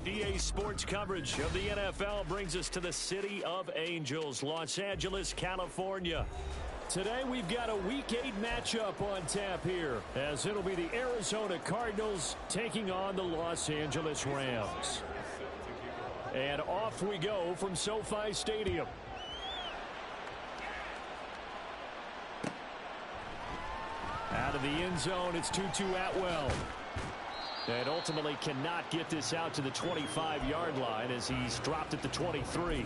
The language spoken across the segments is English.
EA Sports coverage of the NFL brings us to the City of Angels, Los Angeles, California. Today we've got a Week 8 matchup on tap here, as it'll be the Arizona Cardinals taking on the Los Angeles Rams. And off we go from SoFi Stadium. Out of the end zone, it's Tutu Atwell. And ultimately cannot get this out to the 25-yard line as he's dropped at the 23.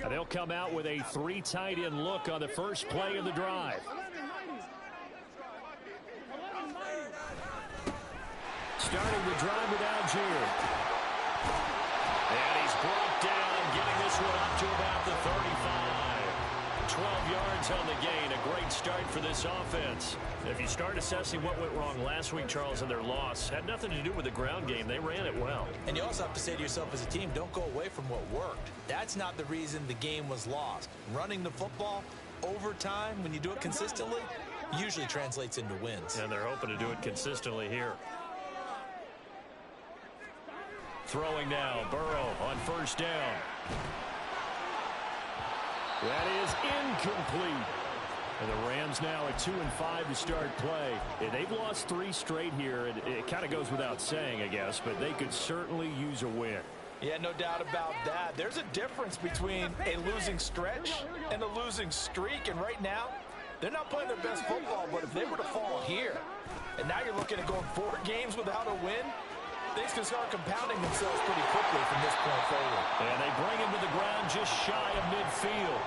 They'll come out with a 3 tight end look on the first play of the drive. Starting the drive with Algier. And he's brought down, getting this one up to about the 35. 12 yards on the gain. A great start for this offense. If you start assessing what went wrong last week, Charles, in their loss, had nothing to do with the ground game. They ran it well. And you also have to say to yourself as a team, don't go away from what worked. That's not the reason the game was lost. Running the football over time, when you do it consistently, usually translates into wins. And they're hoping to do it consistently here. Throwing now, Burrow on first down. That is incomplete. And the Rams now at 2-5 to start play. They've lost 3 straight here. It kind of goes without saying, I guess, but they could certainly use a win. Yeah, no doubt about that. There's a difference between a losing stretch and a losing streak. And right now, they're not playing their best football, but if they were to fall here, and now you're looking at going 4 games without a win, things can start compounding themselves pretty quickly from this point forward. And they bring him to the ground just shy of midfield.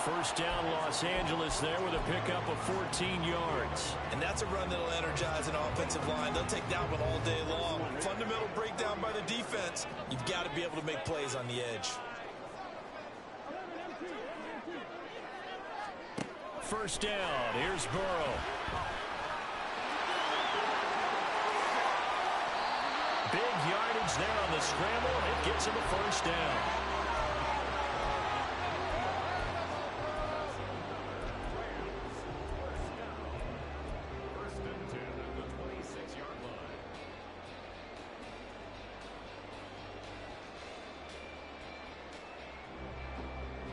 First down, Los Angeles there with a pickup of 14 yards. And that's a run that'll energize an offensive line. They'll take that one all day long. Fundamental breakdown by the defense. You've got to be able to make plays on the edge. First down, here's Burrow. Big yardage there on the scramble. It gets him a first down.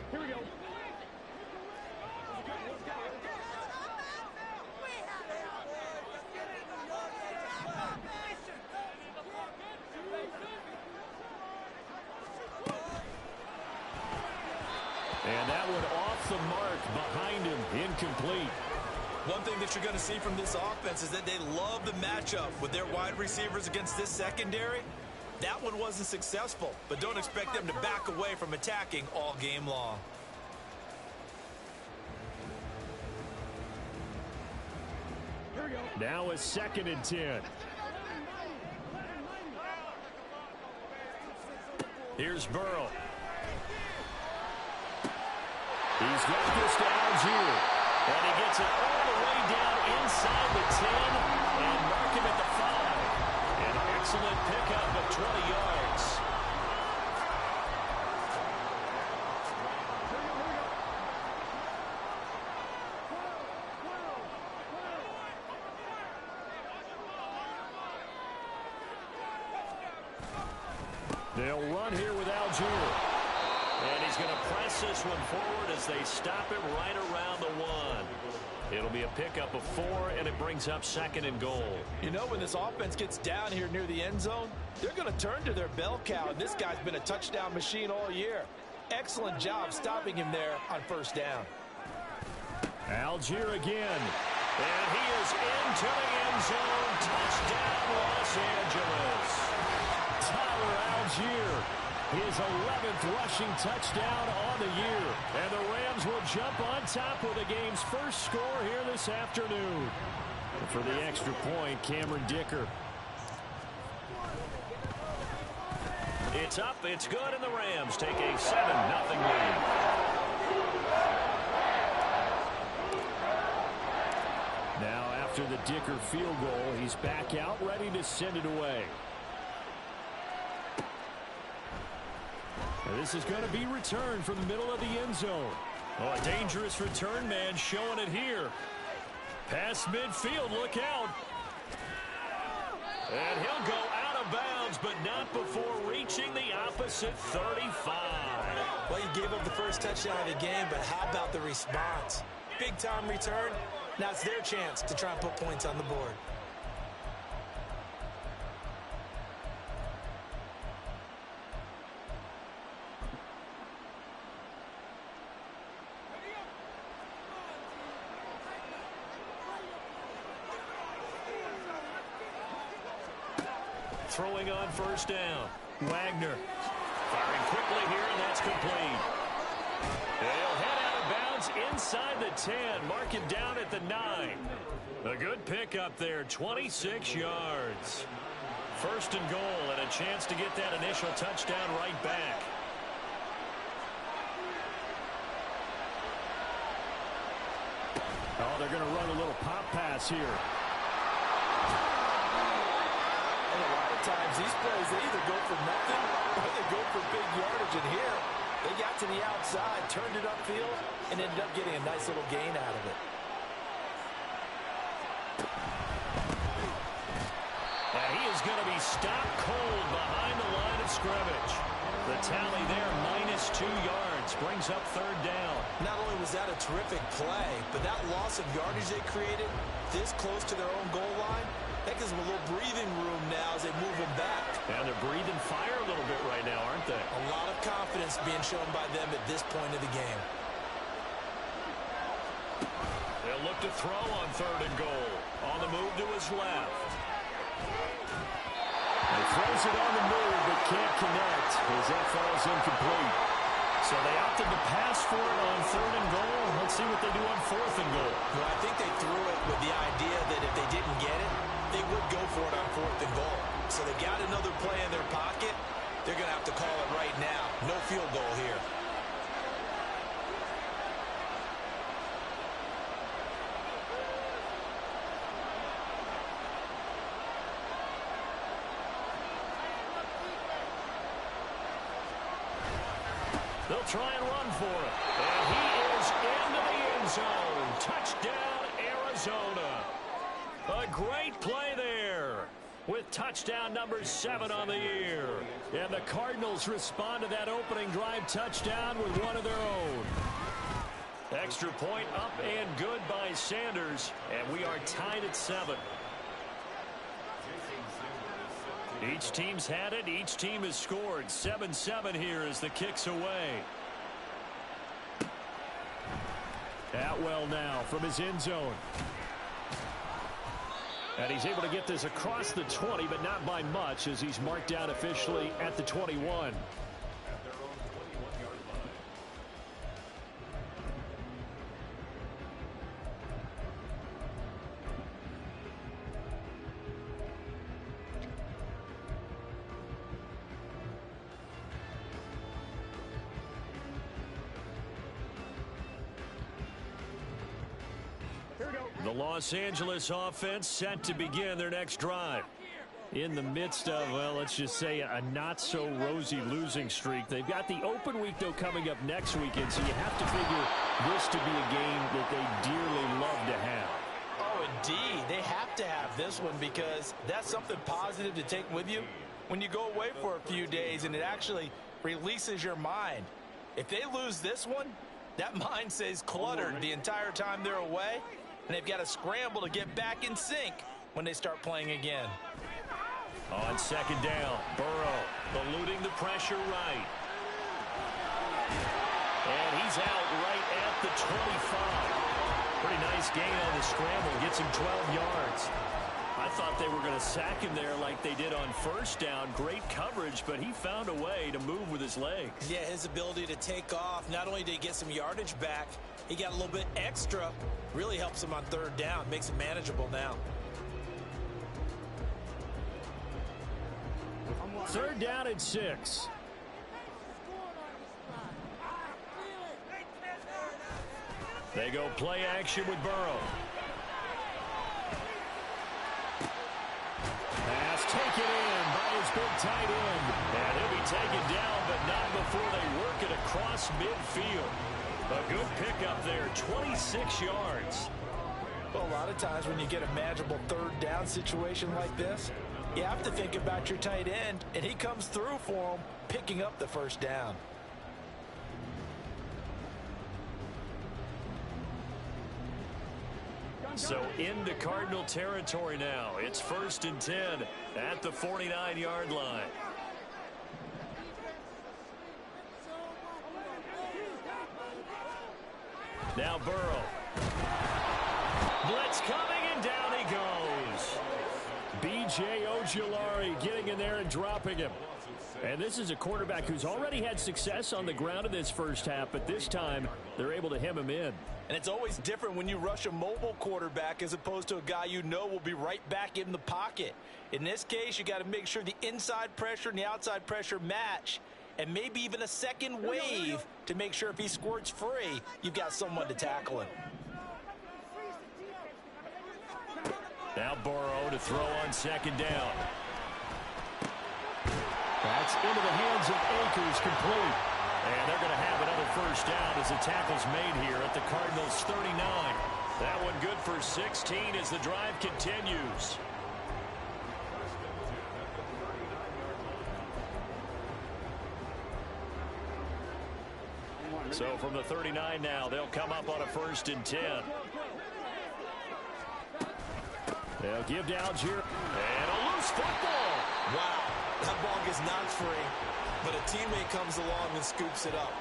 Here we go. And that one off the mark behind him, incomplete. One thing that you're going to see from this offense is that they love the matchup with their wide receivers against this secondary. That one wasn't successful, but don't expect them to back away from attacking all game long. Now a 2nd and 10. Here's Burrow. He's got this to Algier. And he gets it all the way down inside the 10 and mark him at the 5. An excellent pickup of 20 yards. They'll run here with Algier. And he's going to press this one forward as they stop him right around the 1. It'll be a pickup of 4, and it brings up 2nd and goal. You know, when this offense gets down here near the end zone, they're going to turn to their bell cow, and this guy's been a touchdown machine all year. Excellent job stopping him there on first down. Algier again. And he is into the end zone. Touchdown, Los Angeles. Tyler Algier, his 11th rushing touchdown on the year. And the Rams will jump on top with the game's first score here this afternoon. And for the extra point, Cameron Dicker. It's up, it's good, and the Rams take a 7-0 lead. Now after the Dicker field goal, he's back out ready to send it away. This is going to be returned from the middle of the end zone. Oh, a dangerous return man showing it here. Past midfield, look out. And he'll go out of bounds, but not before reaching the opposite 35. Well, you gave up the first touchdown of the game, but how about the response? Big-time return. Now it's their chance to try and put points on the board. Throwing on first down. Wagner firing quickly here, and that's complete. They'll head out of bounds inside the 10. Mark him down at the 9. A good pickup there, 26 yards. First and goal, and a chance to get that initial touchdown right back. Oh, they're going to run a little pop pass here. And a lot of times these plays, they either go for nothing or they go for big yardage. And here, they got to the outside, turned it upfield, and ended up getting a nice little gain out of it. And he is going to be stopped cold behind the line of scrimmage. The tally there, -2 yards, brings up third down. Not only was that a terrific play, but that loss of yardage they created this close to their own goal line, that gives them a little breathing room now as they move them back. And they're breathing fire a little bit right now, aren't they? A lot of confidence being shown by them at this point of the game. They'll look to throw on third and goal. On the move to his left. He throws it on the move, but can't connect as that falls incomplete. So they opted to pass for it on third and goal. Let's see what they do on fourth and goal. Well, I think they threw it with the idea that if they didn't get it, they would go for it on fourth and goal. So they got another play in their pocket. They're going to have to call it right now. No field goal here. They'll try and run for it. And he is into the end zone. Touchdown, Arizona. A great play there with touchdown number 7 on the year. And the Cardinals respond to that opening drive touchdown with one of their own. Extra point up and good by Sanders. And we are tied at 7. Each team's had it. Each team has scored. 7-7 here as the kick's away. Atwell now from his end zone. And he's able to get this across the 20, but not by much as he's marked down officially at the 21. The Los Angeles offense set to begin their next drive. In the midst of, well, let's just say a not-so-rosy losing streak. They've got the open week, though, coming up next weekend, so you have to figure this to be a game that they dearly love to have. Oh, indeed. They have to have this one because that's something positive to take with you when you go away for a few days, and it actually releases your mind. If they lose this one, that mind stays cluttered the entire time they're away. And they've got to scramble to get back in sync when they start playing again. On second down, Burrow eluding the pressure right. And he's out right at the 25. Pretty nice gain on the scramble. Gets him 12 yards. I thought they were going to sack him there like they did on first down. Great coverage, but he found a way to move with his legs. Yeah, his ability to take off. Not only did he get some yardage back, he got a little bit extra. Really helps him on third down. Makes it manageable now. Third down at 6. They go play action with Burrow. Pass taken in by his big tight end. And he'll be taken down, but not before they work it across midfield. A good pickup there, 26 yards. Well, a lot of times when you get a manageable third down situation like this, you have to think about your tight end, and he comes through for him, picking up the first down. So into Cardinal territory now. It's 1st and 10 at the 49-yard line. Now Burrow. Blitz coming, and down he goes. B.J. Ojulari getting in there and dropping him. And this is a quarterback who's already had success on the ground in this first half, but this time they're able to hem him in. And it's always different when you rush a mobile quarterback as opposed to a guy you know will be right back in the pocket. In this case, you got to make sure the inside pressure and the outside pressure match, and maybe even a second wave to make sure if he squirts free, you've got someone to tackle him. Now Burrow to throw on 2nd down. That's into the hands of Akers, complete. And they're going to have another first down as the tackle's made here at the Cardinals' 39. That one good for 16 as the drive continues. So from the 39 now, they'll come up on a 1st and 10. They'll give to Algier. And a loose football. Wow, that ball gets knocked free, but a teammate comes along and scoops it up.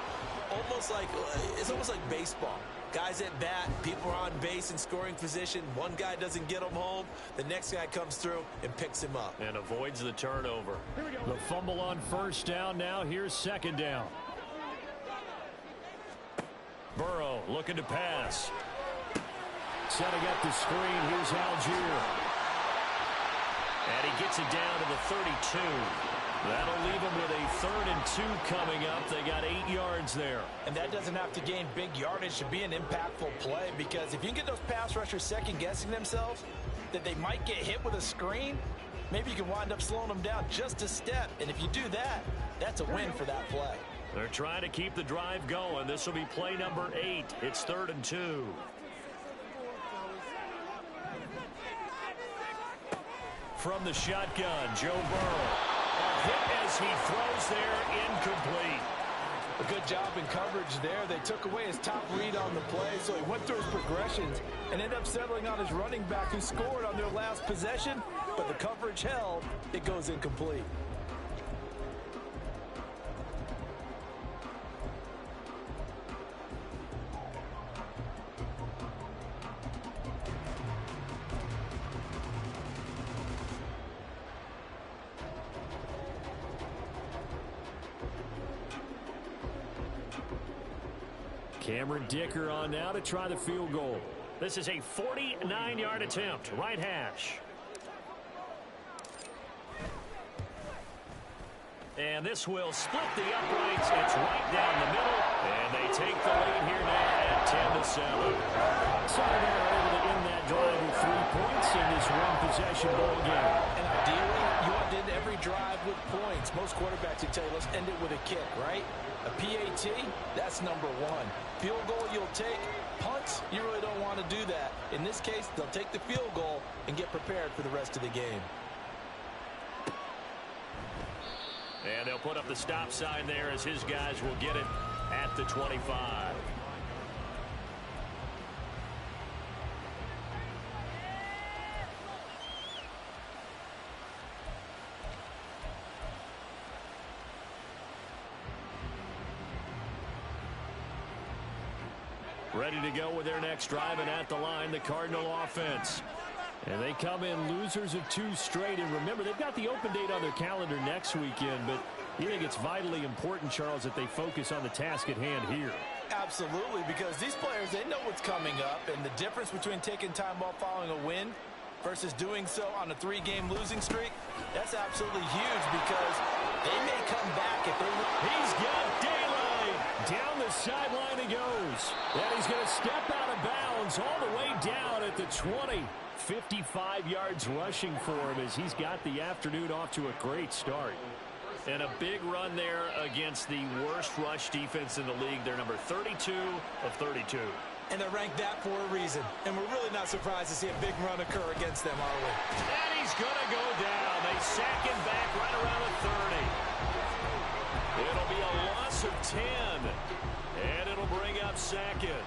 It's almost like baseball. Guys at bat, people are on base in scoring position. One guy doesn't get him home. The next guy comes through and picks him up. And avoids the turnover. The fumble on 1st down now. Here's 2nd down. Burrow looking to pass. Setting up the screen. Here's Algier. And he gets it down to the 32. That'll leave him with a 3rd and 2 coming up. They got 8 yards there. And that doesn't have to gain big yardage to be an impactful play, because if you can get those pass rushers second-guessing themselves that they might get hit with a screen, maybe you can wind up slowing them down just a step. And if you do that, that's a win for that play. They're trying to keep the drive going. This will be play number 8. It's 3rd and 2. From the shotgun, Joe Burrow. A hit as he throws there, incomplete. A good job in coverage there. They took away his top read on the play, so he went through his progressions and ended up settling on his running back who scored on their last possession, but the coverage held. It goes incomplete. Cameron Dicker on now to try the field goal. This is a 49-yard attempt. Right hash. And this will split the uprights. It's right down the middle. And they take the lead here now at 10-7. So they're able to end that drive with 3 points in this one-possession ball game. And ideally, you want to end every drive with points. Most quarterbacks would tell you, let's end it with a kick, right? A PAT, that's number 1. Field goal you'll take. Punts, you really don't want to do that. In this case, they'll take the field goal and get prepared for the rest of the game. And they'll put up the stop sign there as his guys will get it at the 25. Ready to go with their next drive, and at the line, the Cardinal offense. And they come in losers of 2 straight. And remember, they've got the open date on their calendar next weekend, but you think it's vitally important, Charles, that they focus on the task at hand here. Absolutely, because these players, they know what's coming up, and the difference between taking time off following a win versus doing so on a 3-game losing streak, that's absolutely huge, because they may come back if they win. He's got daylight. Down the sideline he goes. And he's going to step out of bounds all the way down at the 20. 55 yards rushing for him as he's got the afternoon off to a great start. And a big run there against the worst rush defense in the league. They're number 32 of 32. And they're ranked that for a reason. And we're really not surprised to see a big run occur against them, are we? And he's going to go down. They sack him back right around the 30. It'll be a loss of 10. And it'll bring up second.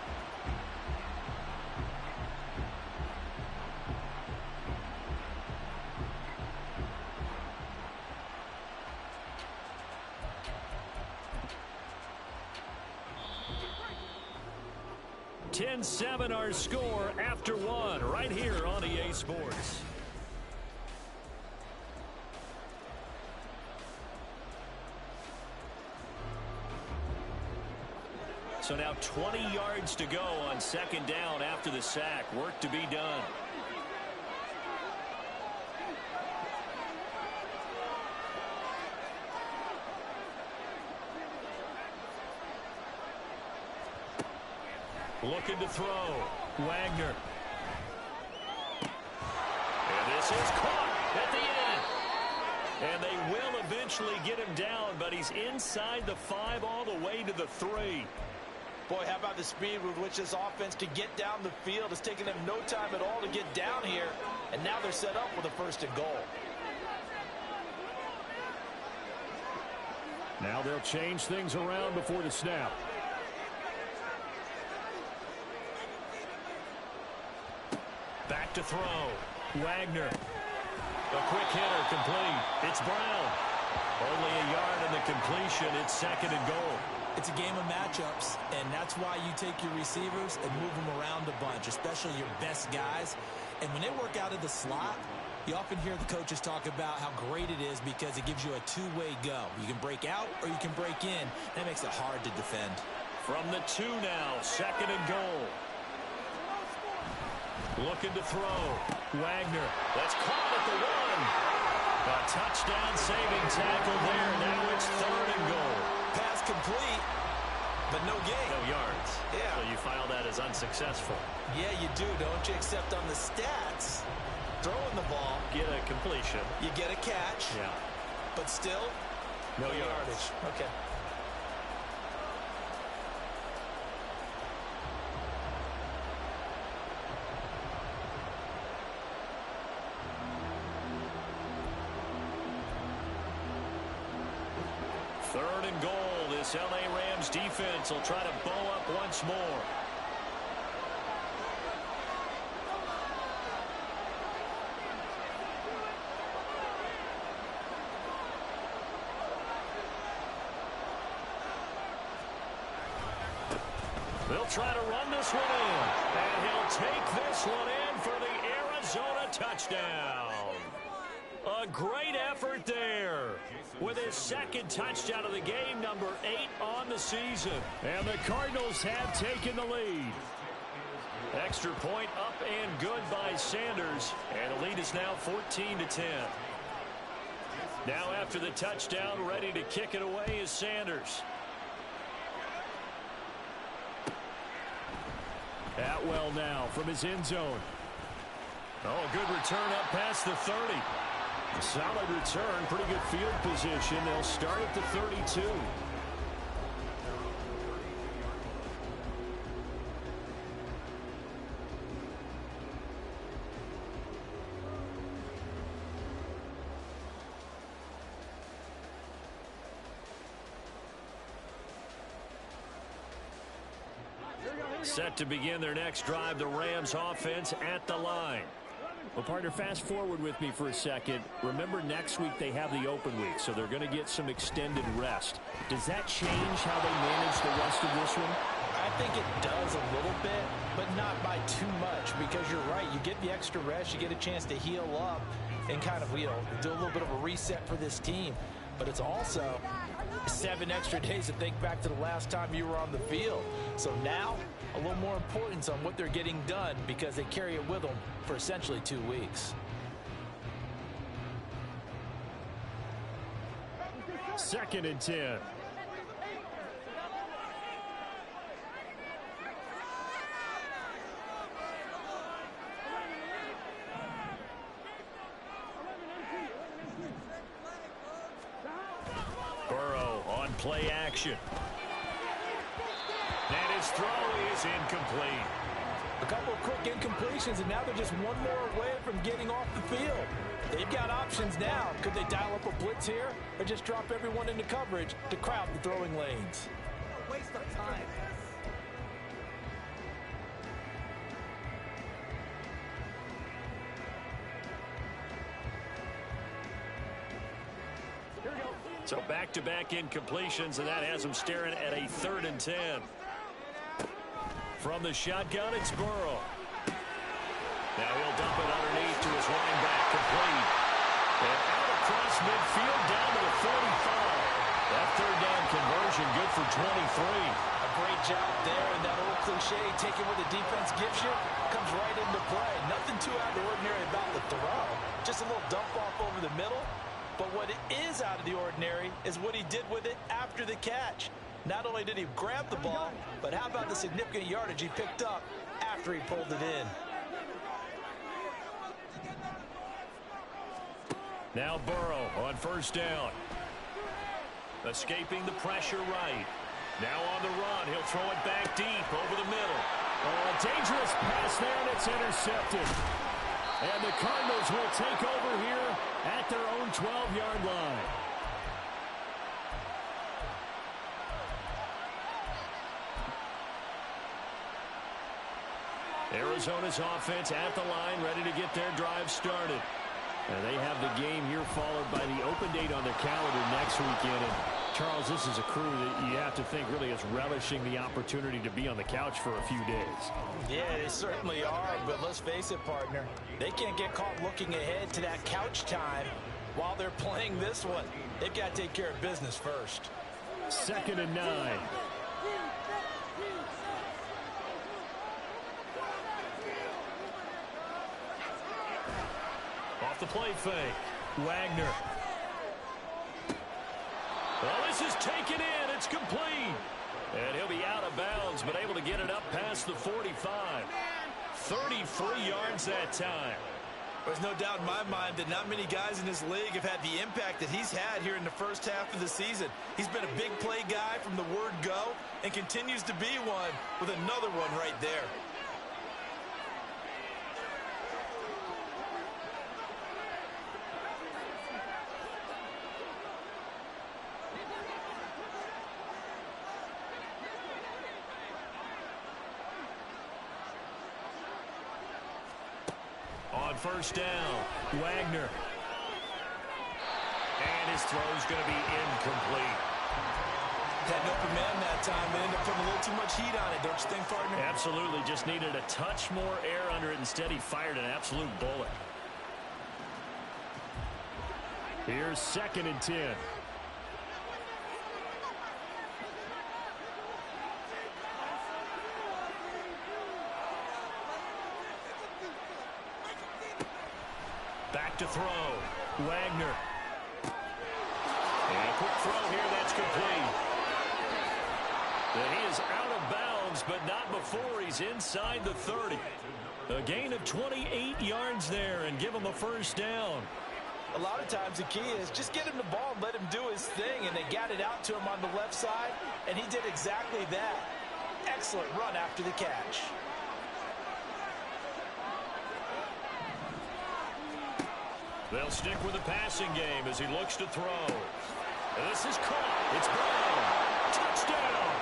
(10-7) our score after one right here on EA Sports. So now 20 yards to go on second down after the sack. Work to be done. Looking to throw. Wagner. And this is caught at the end. And they will eventually get him down, but he's inside the 5 all the way to the 3. Boy, how about the speed with which this offense could get down the field? It's taken them no time at all to get down here, and now they're set up with a 1st and goal. Now they'll change things around before the snap. Back to throw. Wagner. A quick hitter complete. It's Brown. Only a yard in the completion. It's 2nd and goal. It's a game of matchups, and that's why you take your receivers and move them around a bunch, especially your best guys. And when they work out of the slot, you often hear the coaches talk about how great it is because it gives you a two-way go. You can break out or you can break in. That makes it hard to defend. From the 2 now, 2nd and goal. Looking to throw. Wagner. That's caught at the 1. A touchdown saving tackle there. Now it's 3rd and goal. Pass complete, but no gain. No yards. Yeah. So you file that as unsuccessful. Yeah, you do, don't you? Except on the stats, throwing the ball. Get a completion. You get a catch. Yeah. But still, no yardage. Okay. Third and goal. This LA Rams defense will try to bow up once more. They'll try to run this one in. And he'll take this one in for the Arizona touchdown. A great effort there with his 2nd touchdown of the game, number 8 on the season. And the Cardinals have taken the lead. Extra point up and good by Sanders. And the lead is now 14-10. Now after the touchdown, ready to kick it away is Sanders. Atwell now from his end zone. Oh, good return up past the 30. Solid return, pretty good field position. They'll start at the 32. Set to begin their next drive, the Rams offense at the line. Well, partner, fast forward with me for a second. Remember, next week they have the open week, so they're going to get some extended rest. Does that change how they manage the rest of this one? I think it does a little bit, but not by too much, because you're right. You get the extra rest, you get a chance to heal up and kind of, do a little bit of a reset for this team. But it's also 7 extra days to think back to the last time you were on the field. So now, a little more importance on what they're getting done because they carry it with them for essentially 2 weeks. 2nd and 10. play action. And his throw is incomplete. A couple of quick incompletions, and now they're just one more away from getting off the field. They've got options now. Could they dial up a blitz here or just drop everyone into coverage to crowd the throwing lanes? Waste of time. So back-to-back incompletions, and that has them staring at a 3rd and 10. From the shotgun, it's Burrow. Now he'll dump it underneath to his running back, complete. And out across midfield, down to the 45. That 3rd down conversion, good for 23. A great job there, and that old cliche, taking what the defense gives you, comes right into play. Nothing too out of the ordinary about the throw. Just a little dump off over the middle. But what is out of the ordinary is what he did with it after the catch. Not only did he grab the ball, but how about the significant yardage he picked up after he pulled it in. Now Burrow on 1st down. Escaping the pressure right. Now on the run. He'll throw it back deep over the middle. Oh, a dangerous pass there, and it's intercepted. And the Cardinals will take over here at their own 12-yard line. Arizona's offense at the line, ready to get their drive started. And they have the game here followed by the open date on their calendar next weekend. And Charles, this is a crew that you have to think really is relishing the opportunity to be on the couch for a few days. Yeah, they certainly are, but let's face it, partner. They can't get caught looking ahead to that couch time while they're playing this one. They've got to take care of business first. 2nd and 9. Off the play fake. Wagner. Well, this is taken in. It's complete. And he'll be out of bounds, but able to get it up past the 45. 33 yards that time. There's no doubt in my mind that not many guys in this league have had the impact that he's had here in the first half of the season. He's been a big play guy from the word go and continues to be one with another one right there. On 1st down, Wagner. And his throw's going to be incomplete. Had an open man that time, but ended up putting a little too much heat on it, don't you think, partner? Absolutely. Just needed a touch more air under it. Instead, he fired an absolute bullet. Here's 2nd and 10. Back to throw. Wagner. And a quick throw here. That's complete. And he is out of bounds, but not before he's inside the 30. A gain of 28 yards there and give him a 1st down. A lot of times the key is just get him the ball and let him do his thing, and they got it out to him on the left side, and he did exactly that. Excellent run after the catch. They'll stick with the passing game as he looks to throw. And this is caught. It's Brown. Touchdown.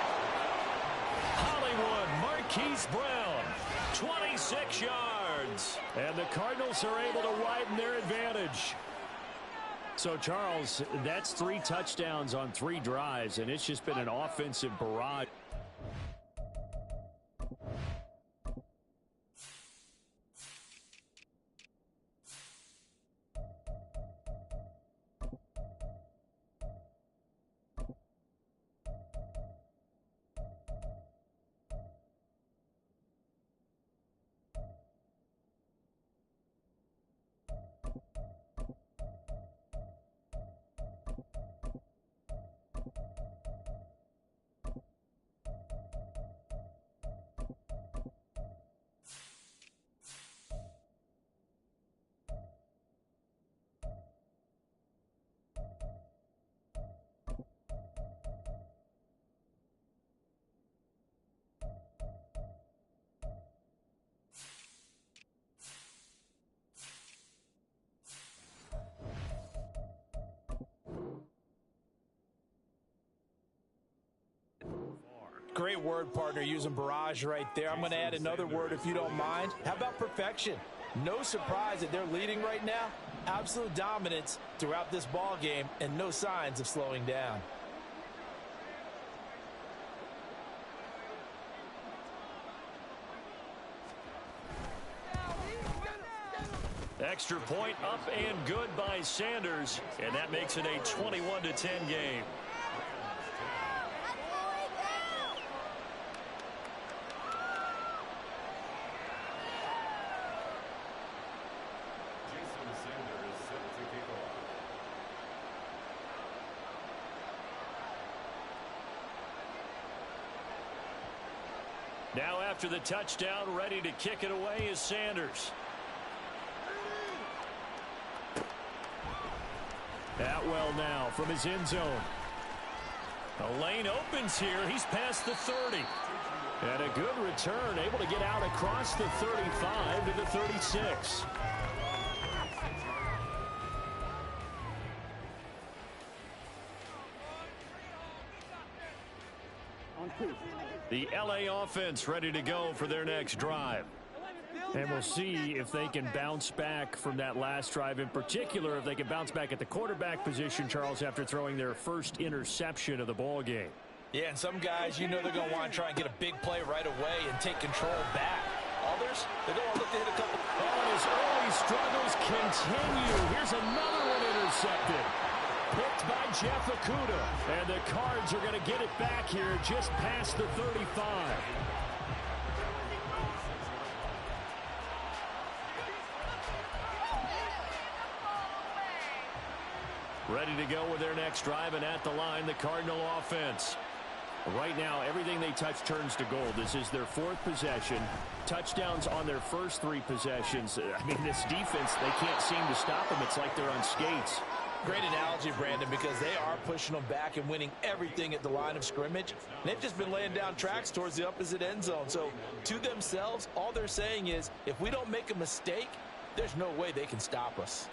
Hollywood Marquise Brown. 26 yards. And the Cardinals are able to widen their advantage. So, Charles, that's 3 touchdowns on 3 drives, and it's just been an offensive barrage. Great word, partner, using barrage right there. I'm going to add another word if you don't mind. How about perfection? No surprise that they're leading right now. Absolute dominance throughout this ball game and no signs of slowing down. Extra point up and good by Sanders, and that makes it a 21-10 game. Now after the touchdown, ready to kick it away is Sanders. Atwell now from his end zone. The lane opens here. He's past the 30. And a good return, able to get out across the 35 to the 36. The LA offense ready to go for their next drive. And we'll see if they can bounce back from that last drive, in particular if they can bounce back at the quarterback position, Charles, after throwing their first interception of the ball game. Yeah, and some guys, you know they're going to want to try and get a big play right away and take control back. Others, they're going to look to hit a couple. Oh, and his early struggles continue. Here's another one intercepted. Picked by Jeff Okudah. And the Cards are going to get it back here just past the 35. Ready to go with their next drive, and at the line, the Cardinal offense. Right now, everything they touch turns to gold. This is their fourth possession. Touchdowns on their first three possessions. I mean, this defense, they can't seem to stop them. It's like they're on skates. Great analogy, Brandon, because they are pushing them back and winning everything at the line of scrimmage. They've just been laying down tracks towards the opposite end zone. So, to themselves, all they're saying is, if we don't make a mistake, there's no way they can stop us.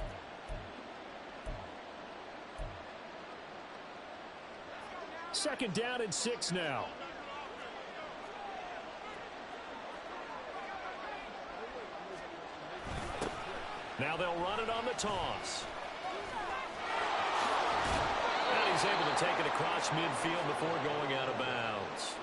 Second down and 6 now. Now they'll run it on the toss. And he's able to take it across midfield before going out of bounds.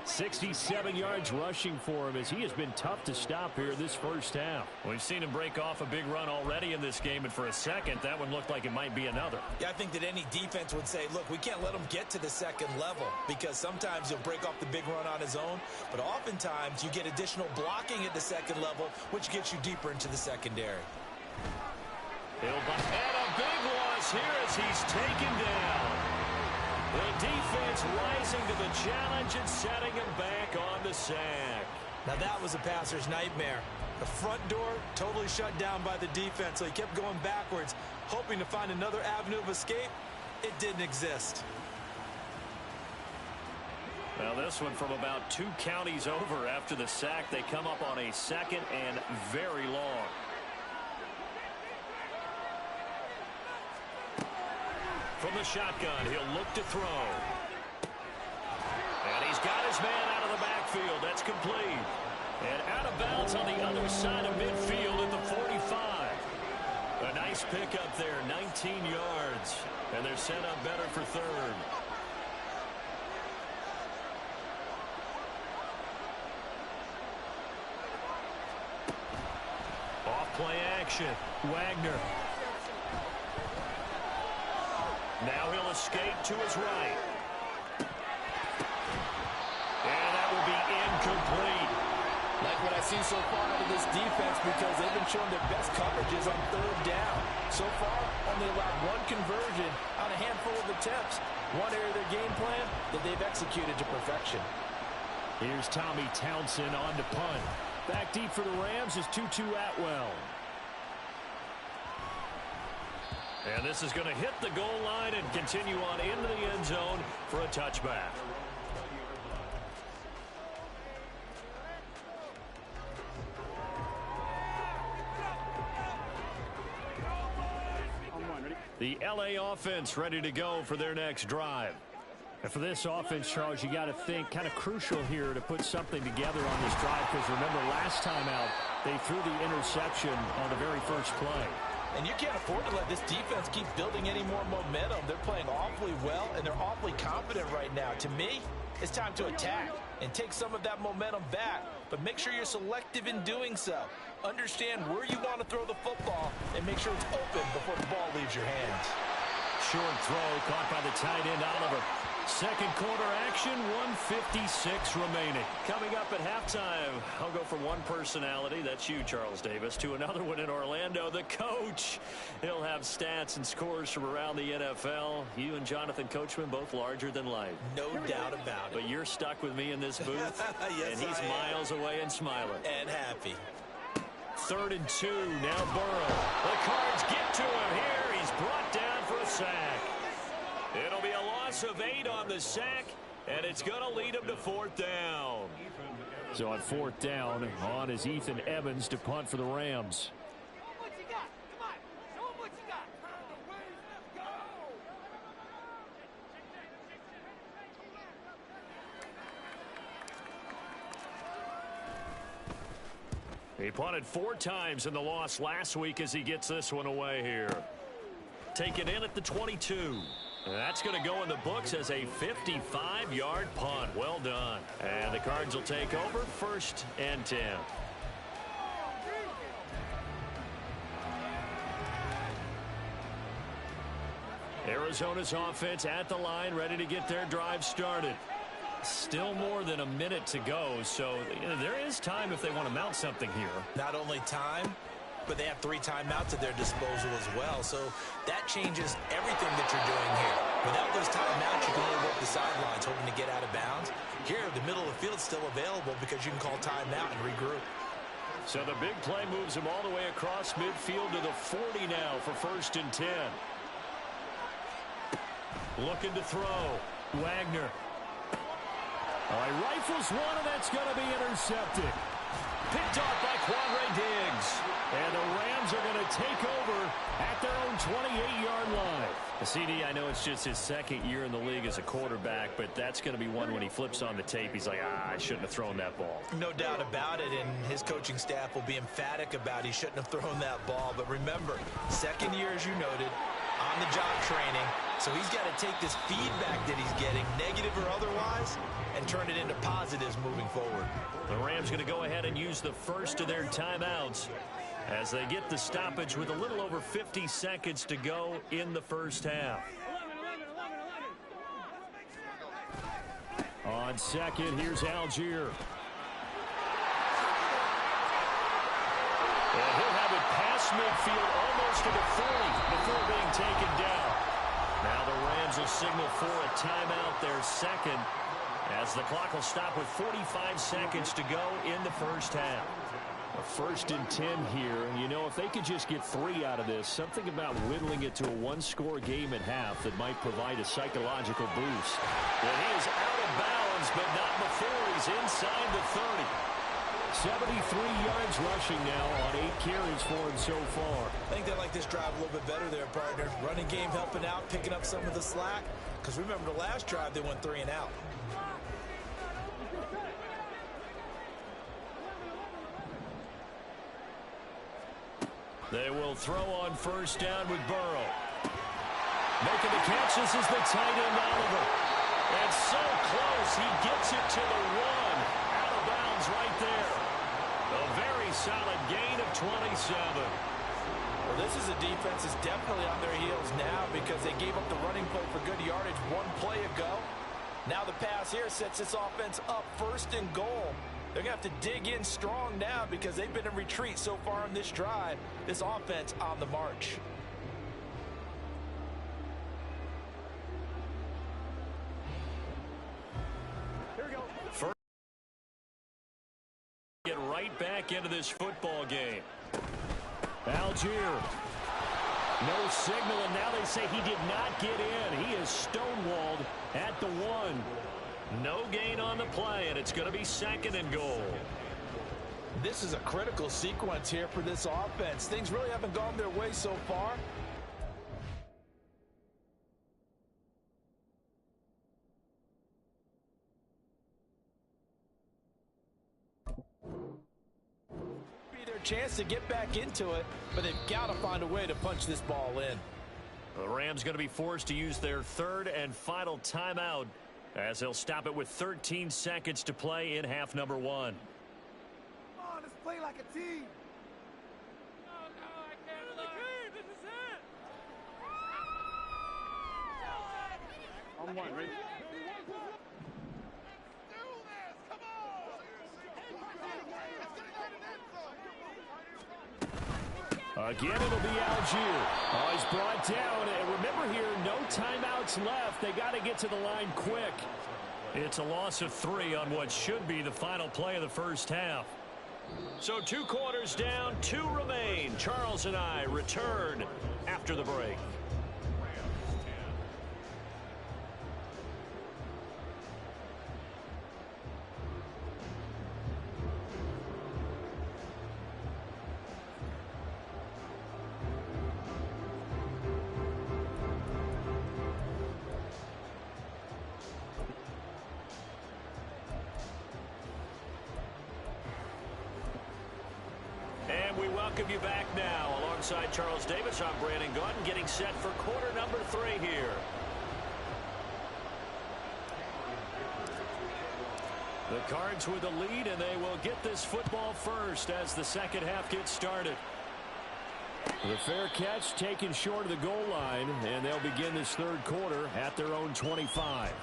67 yards rushing for him as he has been tough to stop here this first half. We've seen him break off a big run already in this game, and for a second, that one looked like it might be another. Yeah, I think that any defense would say, look, we can't let him get to the second level, because sometimes he'll break off the big run on his own, but oftentimes you get additional blocking at the second level, which gets you deeper into the secondary. And a big loss here as he's taken down. The defense rising to the challenge and setting him back on the sack. Now that was a passer's nightmare. The front door totally shut down by the defense, so he kept going backwards, hoping to find another avenue of escape. It didn't exist. Well, this one from about 2 counties over after the sack. They come up on a second and very long. From the shotgun, he'll look to throw. And he's got his man out of the backfield. That's complete. And out of bounds on the other side of midfield at the 45. A nice pickup there, 19 yards. And they're set up better for third. Off play action. Wagner. Now he'll escape to his right. And that will be incomplete. Like what I've seen so far out of this defense, because they've been showing their best coverages on third down. So far, only allowed one conversion on a handful of attempts. One area of their game plan that they've executed to perfection. Here's Tommy Townsend on to punt. Back deep for the Rams is Tutu Atwell. And this is going to hit the goal line and continue on into the end zone for a touchback. The LA offense ready to go for their next drive. And for this offense, Charles, you got to think kind of crucial here to put something together on this drive, because remember last time out they threw the interception on the very first play. And you can't afford to let this defense keep building any more momentum. They're playing awfully well, and they're awfully confident right now. To me, it's time to attack and take some of that momentum back, but make sure you're selective in doing so. Understand where you want to throw the football and make sure it's open before the ball leaves your hands. Short throw caught by the tight end, Oliver. Second quarter action, 1:56 remaining. Coming up at halftime, I'll go from one personality, that's you, Charles Davis, to another one in Orlando, the coach. He'll have stats and scores from around the NFL. You and Jonathan Coachman, both larger than life. No doubt about it. But you're stuck with me in this booth, yes, and he's miles away and smiling. And happy. 3rd and 2, now Burrow. The Cards get to him here. He's brought down for a sack. It'll be a loss of 8 on the sack, and it's going to lead him to 4th down. So on 4th down, on is Ethan Evans to punt for the Rams. He punted 4 times in the loss last week as he gets this one away here. Taken in at the 22. That's going to go in the books as a 55-yard punt. Well done. And the Cards will take over 1st and 10. Arizona's offense at the line, ready to get their drive started. Still more than a minute to go, so there is time if they want to mount something here. Not only time, but they have 3 timeouts at their disposal as well. So that changes everything that you're doing here. Without those timeouts, you can only work the sidelines hoping to get out of bounds. Here, the middle of the field is still available because you can call timeout and regroup. So the big play moves him all the way across midfield to the 40 now for 1st and 10. Looking to throw. Wagner. All right, rifles one, and that's going to be intercepted. Picked off by Quandre Diggs. And the Rams are going to take over at their own 28-yard line. CD, I know it's just his 2nd year in the league as a quarterback, but that's going to be one when he flips on the tape. He's like, I shouldn't have thrown that ball. No doubt about it, and his coaching staff will be emphatic about he shouldn't have thrown that ball. But remember, 2nd year, as you noted, on-the-job training. So he's got to take this feedback that he's getting, negative or otherwise, and turn it into positives moving forward. The Rams going to go ahead and use the first of their timeouts as they get the stoppage with a little over 50 seconds to go in the first half. On second, here's Algier. And he'll have it past midfield almost to the 40 before being taken down. Now the Rams will signal for a timeout, their 2nd, as the clock will stop with 45 seconds to go in the first half. A 1st and 10 here. You know, if they could just get 3 out of this, something about whittling it to a 1-score game at half that might provide a psychological boost. Well, he is out of bounds, but not before he's inside the 30. 73 yards rushing now on 8 carries for him so far. I think they like this drive a little bit better there, partner. Running game helping out, picking up some of the slack. Because remember, the last drive, they went 3 and out. They will throw on 1st down with Burrow. Making the catch, this is the tight end, Oliver. And so close, he gets it to the 1. Out of bounds right there. A very solid gain of 27. Well, this is a defense that's definitely on their heels now because they gave up the running play for good yardage 1 play ago. Now the pass here sets this offense up 1st and goal. They're going to have to dig in strong now because they've been in retreat so far in this drive. This offense on the march. Here we go. First, get right back into this football game. Algier. No signal, and now they say he did not get in. He is stonewalled at the 1. No gain on the play, and it's going to be 2nd and goal. This is a critical sequence here for this offense. Things really haven't gone their way so far. a chance to get back into it, but they've got to find a way to punch this ball in. The Rams going to be forced to use their third and final timeout as they'll stop it with 13 seconds to play in half number 1. Come on, let's play like a team. On one, ready? Again, it'll be Algier. Oh, he's brought down. And remember here, no timeouts left. They got to get to the line quick. It's a loss of 3 on what should be the final play of the first half. So 2 quarters down, 2 remain. Charles and I return after the break. Welcome you back now. Alongside Charles Davis, I'm Brandon Gaudin, getting set for quarter number 3 here. The Cards with the lead, and they will get this football first as the second half gets started. The fair catch taken short of the goal line, and they'll begin this third quarter at their own 25.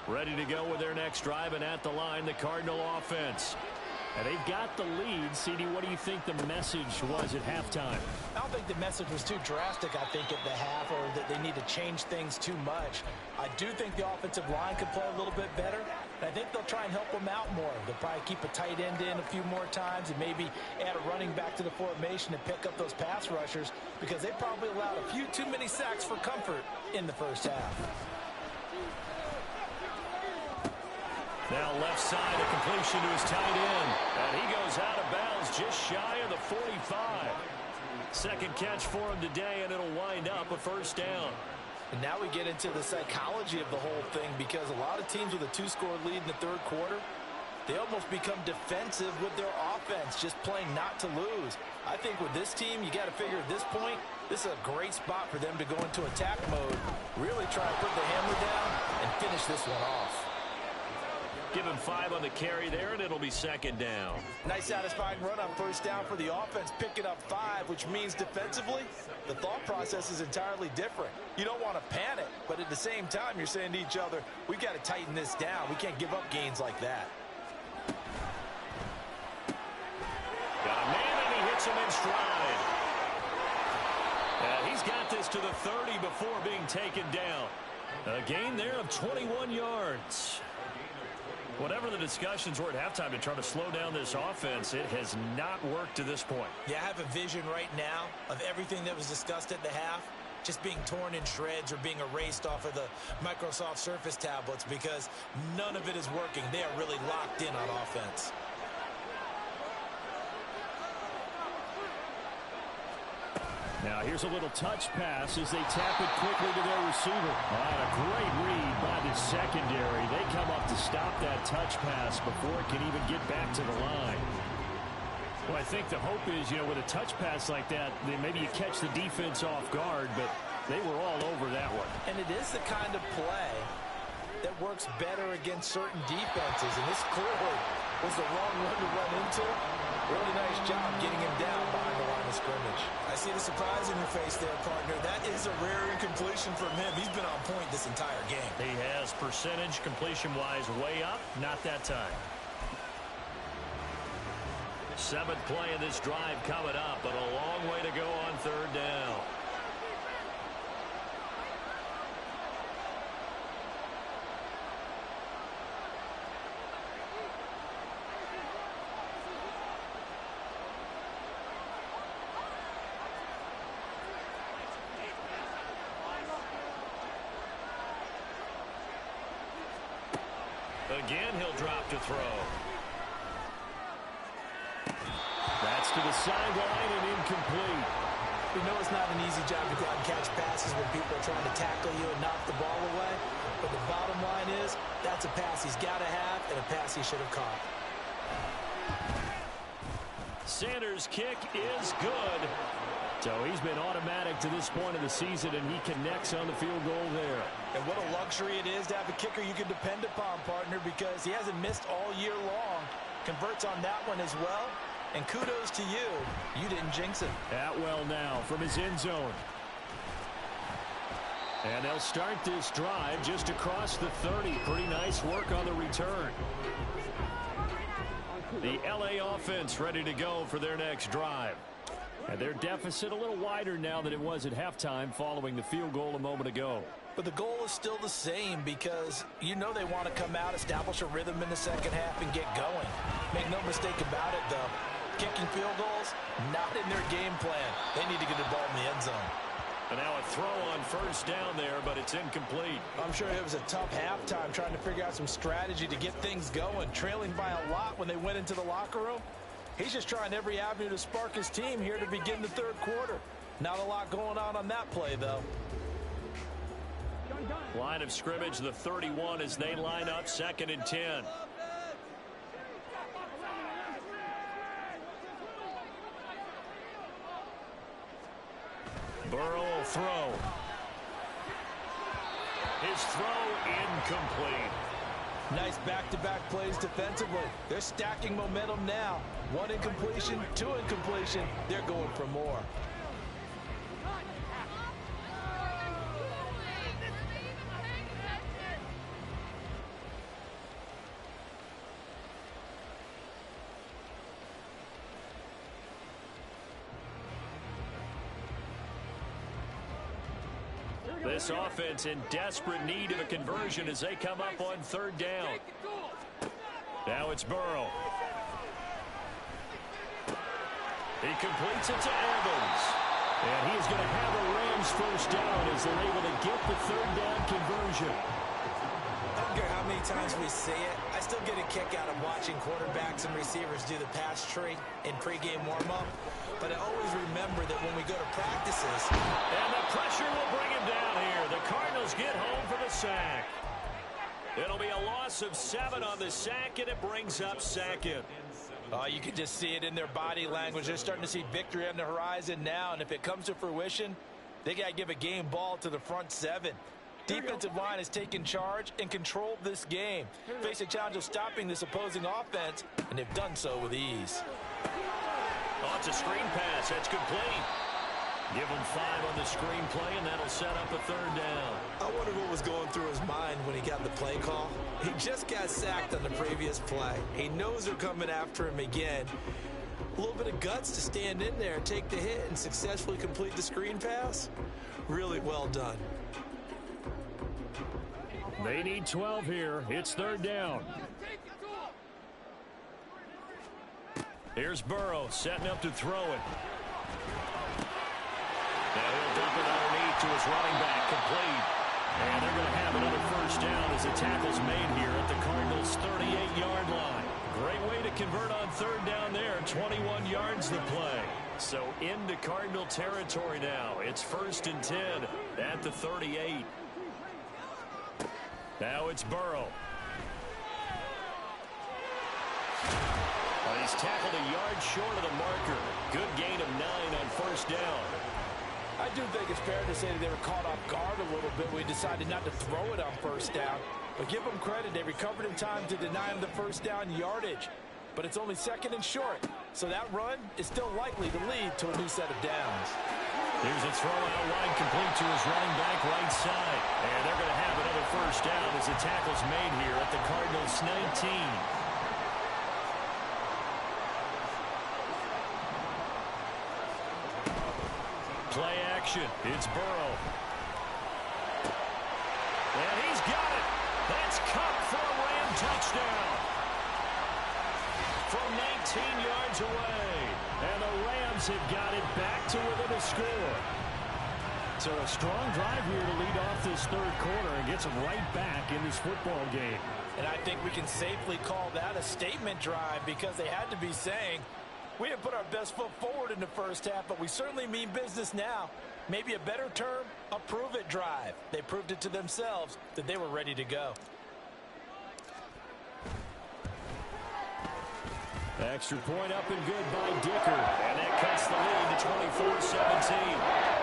Ready to go with their next drive, and at the line, the Cardinal offense. And they've got the lead. CD, what do you think the message was at halftime? I don't think the message was too drastic, I think, at the half, or that they need to change things too much. I do think the offensive line could play a little bit better. And I think they'll try and help them out more. They'll probably keep a tight end in a few more times and maybe add a running back to the formation and pick up those pass rushers, because they probably allowed a few too many sacks for comfort in the first half. Now left side, a completion to his tight end. And he goes out of bounds just shy of the 45. Second catch for him today, and it'll wind up a first down. And now we get into the psychology of the whole thing, because a lot of teams with a 2-score lead in the third quarter, they almost become defensive with their offense, just playing not to lose. I think with this team, you got to figure at this point, this is a great spot for them to go into attack mode, really try to put the hammer down and finish this one off. Give him 5 on the carry there, and it'll be second down. Nice satisfying run on first down for the offense, picking up 5, which means defensively, the thought process is entirely different. You don't want to panic, but at the same time, you're saying to each other, we've got to tighten this down. We can't give up gains like that. Got a man, and he hits him in stride. And he's got this to the 30 before being taken down. A gain there of 21 yards. Whatever the discussions were at halftime to try to slow down this offense, it has not worked to this point. Yeah, I have a vision right now of everything that was discussed at the half just being torn in shreds or being erased off of the Microsoft Surface tablets, because none of it is working. They are really locked in on offense. Now here's a little touch pass as they tap it quickly to their receiver. A great read by the secondary. They come up to stop that touch pass before it can even get back to the line. Well, I think the hope is, with a touch pass like that, then maybe you catch the defense off guard, but they were all over that one. And it is the kind of play that works better against certain defenses, and this clearly was the wrong one to run into. Really nice job getting him down behind the line of scrimmage. I see the surprise in your face there, partner. That is a rare incompletion from him. He's been on point this entire game. He has percentage completion-wise way up. Not that time. 7th play of this drive coming up, but a long way to go on third down. Again, he'll drop to throw. That's to the sideline and incomplete. We know it's not an easy job to go out and catch passes when people are trying to tackle you and knock the ball away. But the bottom line is, that's a pass he's got to have and a pass he should have caught. Sanders' kick is good. So he's been automatic to this point of the season, and he connects on the field goal there. And what a luxury it is to have a kicker you can depend upon, partner, because he hasn't missed all year long. Converts on that one as well. And kudos to you. You didn't jinx him. Atwell now from his end zone. And they'll start this drive just across the 30. Pretty nice work on the return. The LA offense ready to go for their next drive. And their deficit a little wider now than it was at halftime following the field goal a moment ago. But the goal is still the same because you know they want to come out, establish a rhythm in the second half, and get going. Make no mistake about it, though. Kicking field goals, not in their game plan. They need to get the ball in the end zone. And now a throw on first down there, but it's incomplete. I'm sure it was a tough halftime trying to figure out some strategy to get things going. Trailing by a lot when they went into the locker room. He's just trying every avenue to spark his team here to begin the third quarter. Not a lot going on that play, though. Line of scrimmage, the 31 as they line up 2nd and 10. Burrow will throw. His throw incomplete. Nice back-to-back plays defensively. They're stacking momentum now. 1 incompletion, 2 incompletion. They're going for more. This offense in desperate need of a conversion as they come up on 3rd down. Now it's Burrow. He completes it to Evans. And he's going to have a Rams first down as they're able to get the 3rd down conversion. I don't care how many times we see it. I still get a kick out of watching quarterbacks and receivers do the pass tree in pregame warm-up. But I always remember that when we go to practices. And the pressure will bring him down here. The Cardinals get home for the sack. It'll be a loss of 7 on the sack, and it brings up 2nd. Oh, you can just see it in their body language. They're starting to see victory on the horizon now. And if it comes to fruition, they got to give a game ball to the front 7. Defensive line has taken charge and controlled this game. Face a challenge of stopping this opposing offense, and they've done so with ease. Oh, it's a screen pass. That's complete. Give him 5 on the screen play, and that'll set up a 3rd down. I wonder what was going through his mind when he got the play call. He just got sacked on the previous play. He knows they're coming after him again. A little bit of guts to stand in there, take the hit, and successfully complete the screen pass. Really well done. They need 12 here. It's 3rd down. Here's Burrow setting up to throw it. Now he'll dump it underneath to his running back, complete. And they're going to have another first down as the tackle's made here at the Cardinals' 38-yard line. Great way to convert on 3rd down there. 21 yards the play. So into Cardinal territory now. It's 1st and 10 at the 38. Now it's Burrow. He's tackled a yard short of the marker. Good gain of 9 on first down. I do think it's fair to say that they were caught off guard a little bit. We decided not to throw it on first down. But give them credit. They recovered in time to deny him the first down yardage. But it's only 2nd and short. So that run is still likely to lead to a new set of downs. Here's a throw out wide, complete to his running back right side. And they're going to have another first down as the tackle's made here at the Cardinals' 19. Play action. It's Burrow. And he's got it. That's Cup for a Ram touchdown. From 19 yards away. And the Rams have got it back to within a score. So a strong drive here to lead off this 3rd quarter and gets them right back in this football game. And I think we can safely call that a statement drive because they had to be saying, We didn't put our best foot forward in the first half, but we certainly mean business now. Maybe a better term, a prove-it drive. They proved it to themselves that they were ready to go. Extra point up and good by Dicker. And that cuts the lead to 24-17.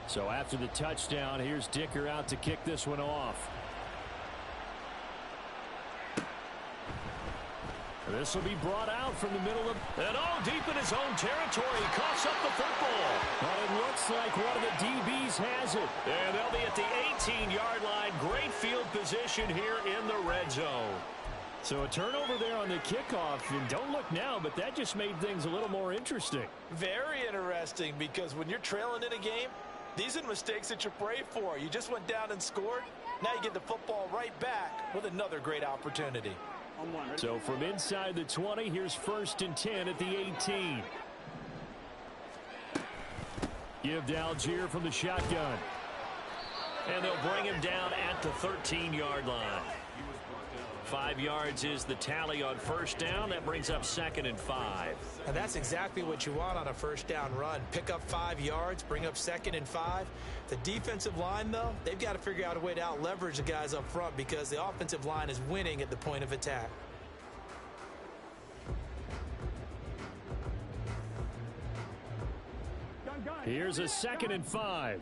So after the touchdown, here's Dicker out to kick this one off. This will be brought out from the middle of... And deep in his own territory. He coughs up the football. But it looks like one of the DBs has it. And they'll be at the 18-yard line. Great field position here in the red zone. So a turnover there on the kickoff. And don't look now, but that just made things a little more interesting. Very interesting, because when you're trailing in a game, these are the mistakes that you pray for. You just went down and scored. Now you get the football right back with another great opportunity. So from inside the 20, here's 1st and 10 at the 18. Give to Algier from the shotgun. And they'll bring him down at the 13-yard line. 5 yards is the tally on 1st down. That brings up 2nd and 5. And that's exactly what you want on a 1st down run. Pick up 5 yards, bring up 2nd and 5. The defensive line, though, they've got to figure out a way to out-leverage the guys up front, because the offensive line is winning at the point of attack. Here's a 2nd and 5.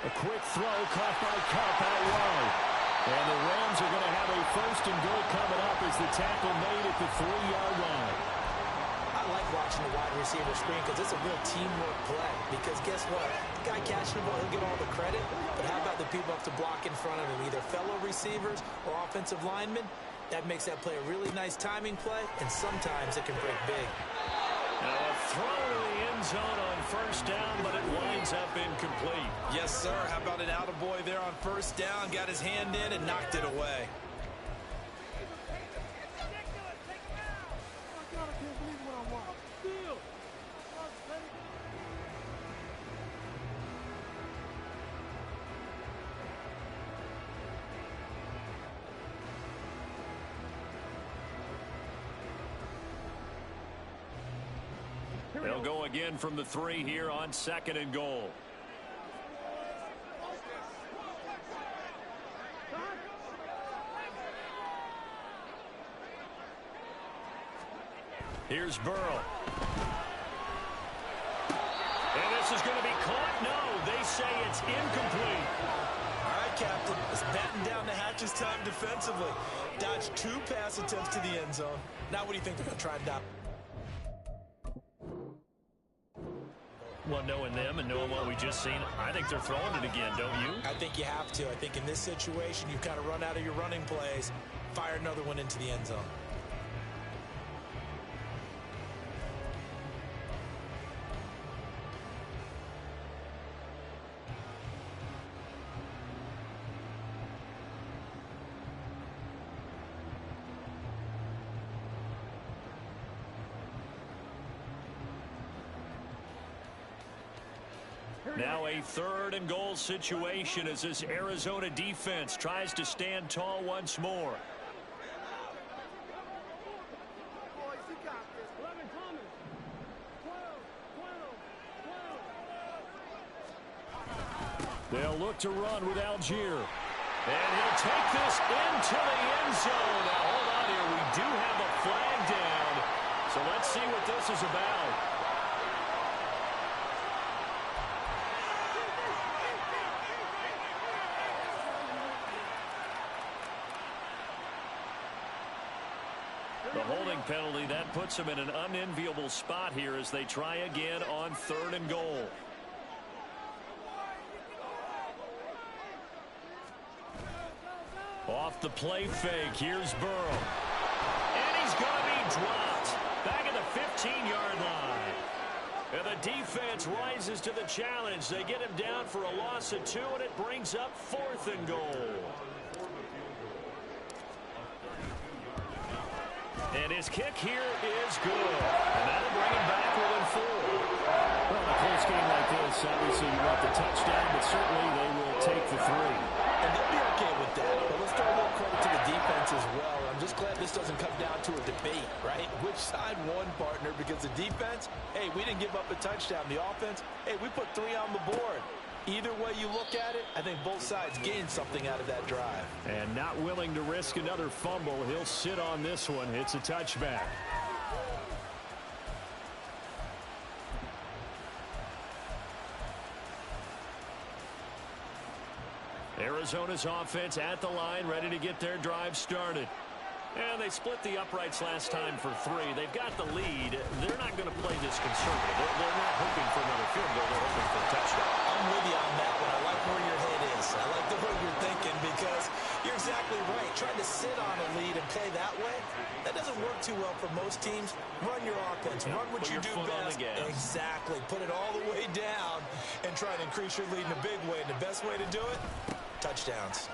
A quick throw caught by Cup out wide. And the Rams are going to have a 1st and goal coming up as the tackle made at the 3-yard line. I like watching the wide receiver screen, because it's a real teamwork play. Because guess what? The guy catching the ball, he'll get all the credit. But how about the people up to block in front of him, either fellow receivers or offensive linemen? That makes that play a really nice timing play, and sometimes it can break big. Now a throw to the end zone on 1st down, but it winds up incomplete. Yes, sir. How about an attaboy there on 1st down? Got his hand in and knocked it away. They'll go again from the 3 here on 2nd and goal. Here's Burrow. And this is going to be caught. No, they say it's incomplete. All right, Captain. Let's batten down the hatches time defensively. Dodged 2 pass attempts to the end zone. Now what do you think they're going to try and do? Well, knowing them and knowing what we just seen, I think they're throwing it again, don't you? I think you have to. I think in this situation, you've kind of run out of your running plays. Fire another one into the end zone. Now a 3rd and goal situation as this Arizona defense tries to stand tall once more. They'll look to run with Algier. And he'll take this into the end zone. Now hold on here. We do have a flag down. So let's see what this is about. The holding penalty, that puts them in an unenviable spot here as they try again on 3rd and goal. Off the play fake, here's Burrow. And he's going to be dropped back at the 15-yard line. And the defense rises to the challenge. They get him down for a loss of 2, and it brings up 4th and goal. And his kick here is good. And that'll bring him back within 4. Well, in a close game like this, obviously you want the touchdown, but certainly they will take the 3. And they'll be okay with that. But let's throw a little credit to the defense as well. I'm just glad this doesn't come down to a debate, right? Which side won, partner? Because the defense, hey, we didn't give up a touchdown. The offense, hey, we put 3 on the board. Either way you look at it, I think both sides gained something out of that drive. And not willing to risk another fumble, he'll sit on this one. It's a touchback. Arizona's offense at the line, ready to get their drive started. And they split the uprights last time for 3. They've got the lead. They're not going to play this conservative. They're not hoping for another field goal. They're hoping for a touchdown. I'm with you on that one. I like where your head is. I like the way you're thinking because you're exactly right. Trying to sit on a lead and play that way, that doesn't work too well for most teams. Run your offense. Run what you do best. Exactly. Put it all the way down and try to increase your lead in a big way. And the best way to do it, touchdowns.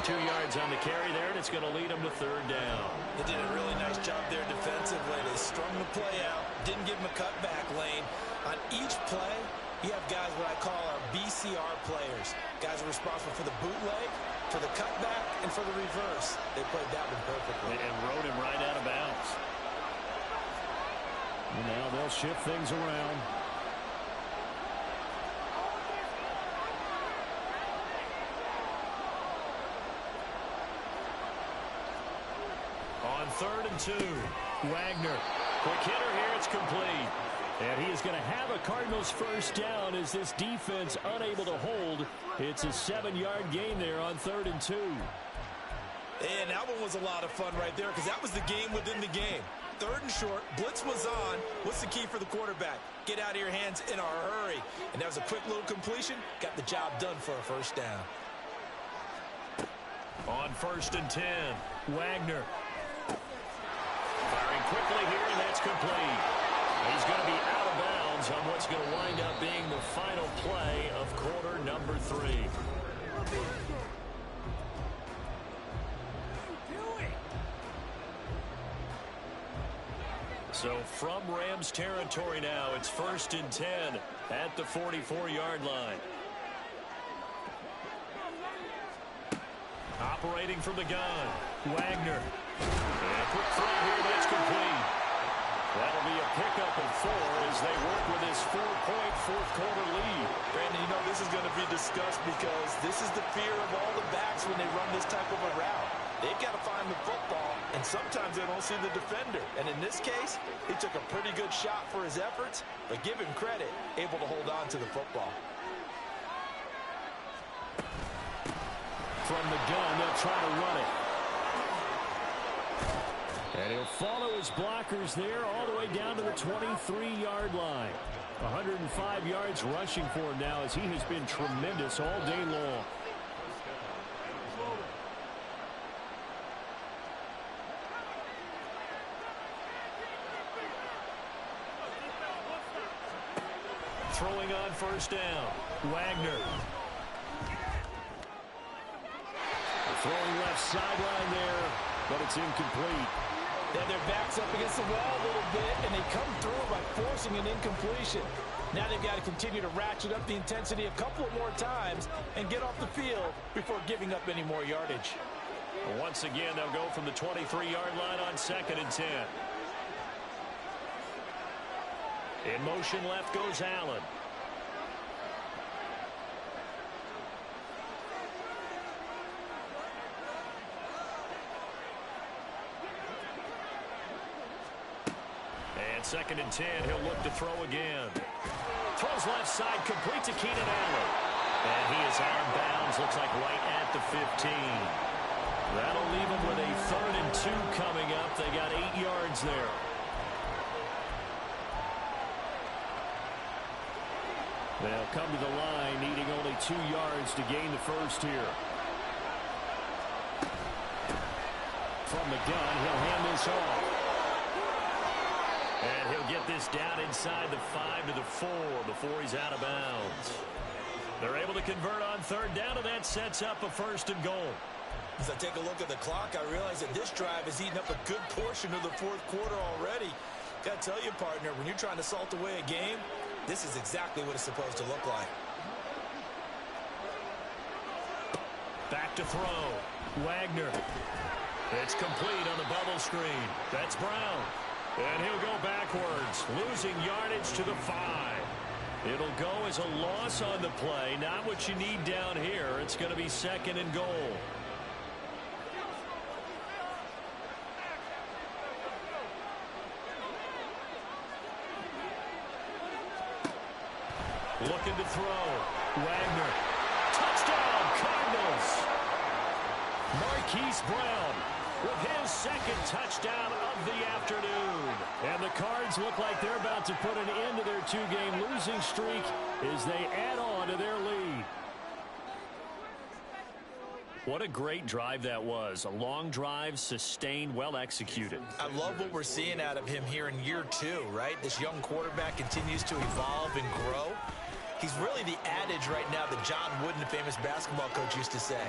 2 yards on the carry there, and it's going to lead them to 3rd down. They did a really nice job there defensively. They strung the play out, didn't give them a cutback lane. On each play, you have guys what I call our BCR players. Guys are responsible for the bootleg, for the cutback, and for the reverse. They played that one perfectly. And rode him right out of bounds. And now they'll shift things around. On 3rd and 2, Wagner. Quick hitter here, it's complete. And he is going to have a Cardinals first down as this defense unable to hold. It's a 7-yard gain there on 3rd and 2. And that one was a lot of fun right there because that was the game within the game. 3rd and short, blitz was on. What's the key for the quarterback? Get out of your hands in a hurry. And that was a quick little completion. Got the job done for a first down. On 1st and 10, Wagner. Firing quickly here, and that's complete. He's going to be out of bounds on what's going to wind up being the final play of quarter number 3. So from Rams territory now, it's 1st and 10 at the 44-yard line. Operating from the gun, Wagner. And a quick throw here, that's complete. That'll be a pickup of 4 as they work with his 4-point fourth-quarter lead. Brandon, you know this is going to be discussed because this is the fear of all the backs when they run this type of a route. They've got to find the football, and sometimes they don't see the defender. And in this case, he took a pretty good shot for his efforts, but give him credit, able to hold on to the football. From the gun, they'll try to run it. And he'll follow his blockers there all the way down to the 23-yard line. 105 yards rushing for him now as he has been tremendous all day long. Throwing on 1st down, Wagner. Throwing left sideline there, but it's incomplete. Then their backs up against the wall a little bit, and they come through by forcing an incompletion. Now they've got to continue to ratchet up the intensity a couple of more times and get off the field before giving up any more yardage. Once again, they'll go from the 23-yard line on 2nd and 10. In motion left goes Allen. And 2nd and 10, he'll look to throw again. Throws left side, complete to Keenan Allen. And he is out of bounds, looks like right at the 15. That'll leave them with a 3rd and 2 coming up. They got 8 yards there. They'll come to the line needing only 2 yards to gain the first here. From the gun, he'll hand this off. And he'll get this down inside the 5 to the 4 before he's out of bounds. They're able to convert on 3rd down, and that sets up a 1st and goal. As I take a look at the clock, I realize that this drive has eaten up a good portion of the 4th quarter already. Got to tell you, partner, when you're trying to salt away a game, this is exactly what it's supposed to look like. Back to throw. Wagner. It's complete on the bubble screen. That's Brown. And he'll go backwards, losing yardage to the 5. It'll go as a loss on the play. Not what you need down here. It's going to be 2nd and goal. Looking to throw. Wagner. Touchdown, Cardinals. Marquise Brown with his 2nd touchdown of the afternoon. And the Cards look like they're about to put an end to their 2-game losing streak as they add on to their lead. What a great drive that was. A long drive, sustained, well executed. I love what we're seeing out of him here in year 2, right? This young quarterback continues to evolve and grow. He's really the adage right now that John Wooden, the famous basketball coach, used to say.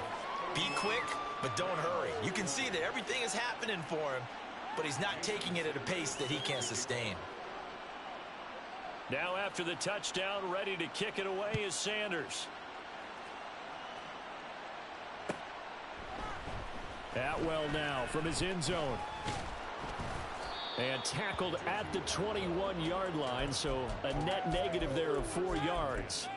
Be quick, but don't hurry. You can see that everything is happening for him, but he's not taking it at a pace that he can't sustain. Now after the touchdown, ready to kick it away is Sanders. Atwell now from his end zone. And tackled at the 21-yard line, so a net negative there of 4 yards.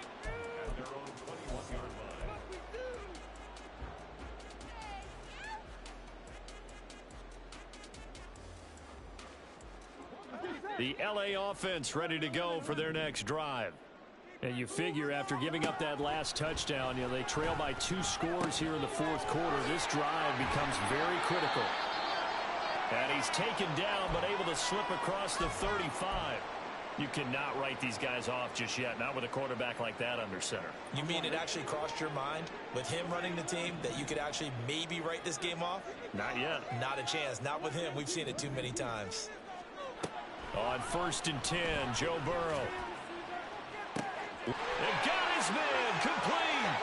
The LA offense ready to go for their next drive. And you figure after giving up that last touchdown, they trail by 2 scores here in the 4th quarter. This drive becomes very critical. And he's taken down, but able to slip across the 35. You cannot write these guys off just yet, not with a quarterback like that under center. You mean it actually crossed your mind with him running the team that you could actually maybe write this game off? Not yet. Not a chance. Not with him. We've seen it too many times. On 1st and 10, Joe Burrow. And got his man complete.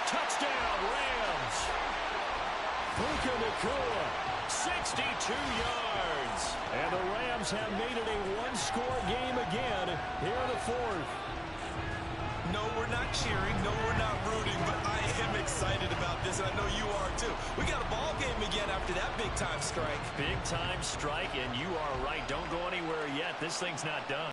Touchdown, Rams. Puka Nacua, 62 yards. And the Rams have made it a 1-score game again here in the 4th. No, we're not cheering. No, we're not rooting, but I am excited about this, and I know you are too. We got a ball game again after that big-time strike. Big-time strike, and you are right. Don't go anywhere yet. This thing's not done.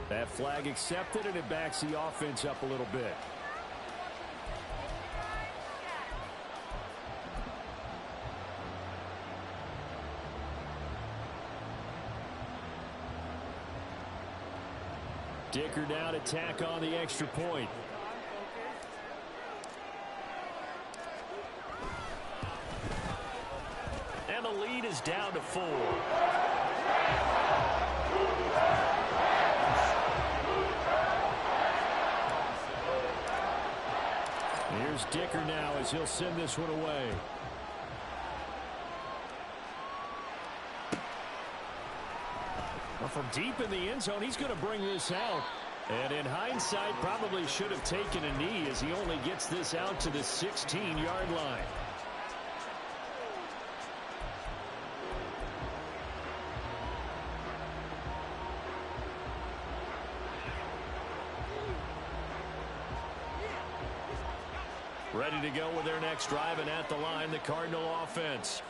That flag accepted, and it backs the offense up a little bit. Dicker now to tack on the extra point. And the lead is down to 4. Here's Dicker now as he'll send this one away. Well, from deep in the end zone, he's going to bring this out. And in hindsight, probably should have taken a knee as he only gets this out to the 16-yard line. Ready to go with their next drive, and at the line, the Cardinal offense.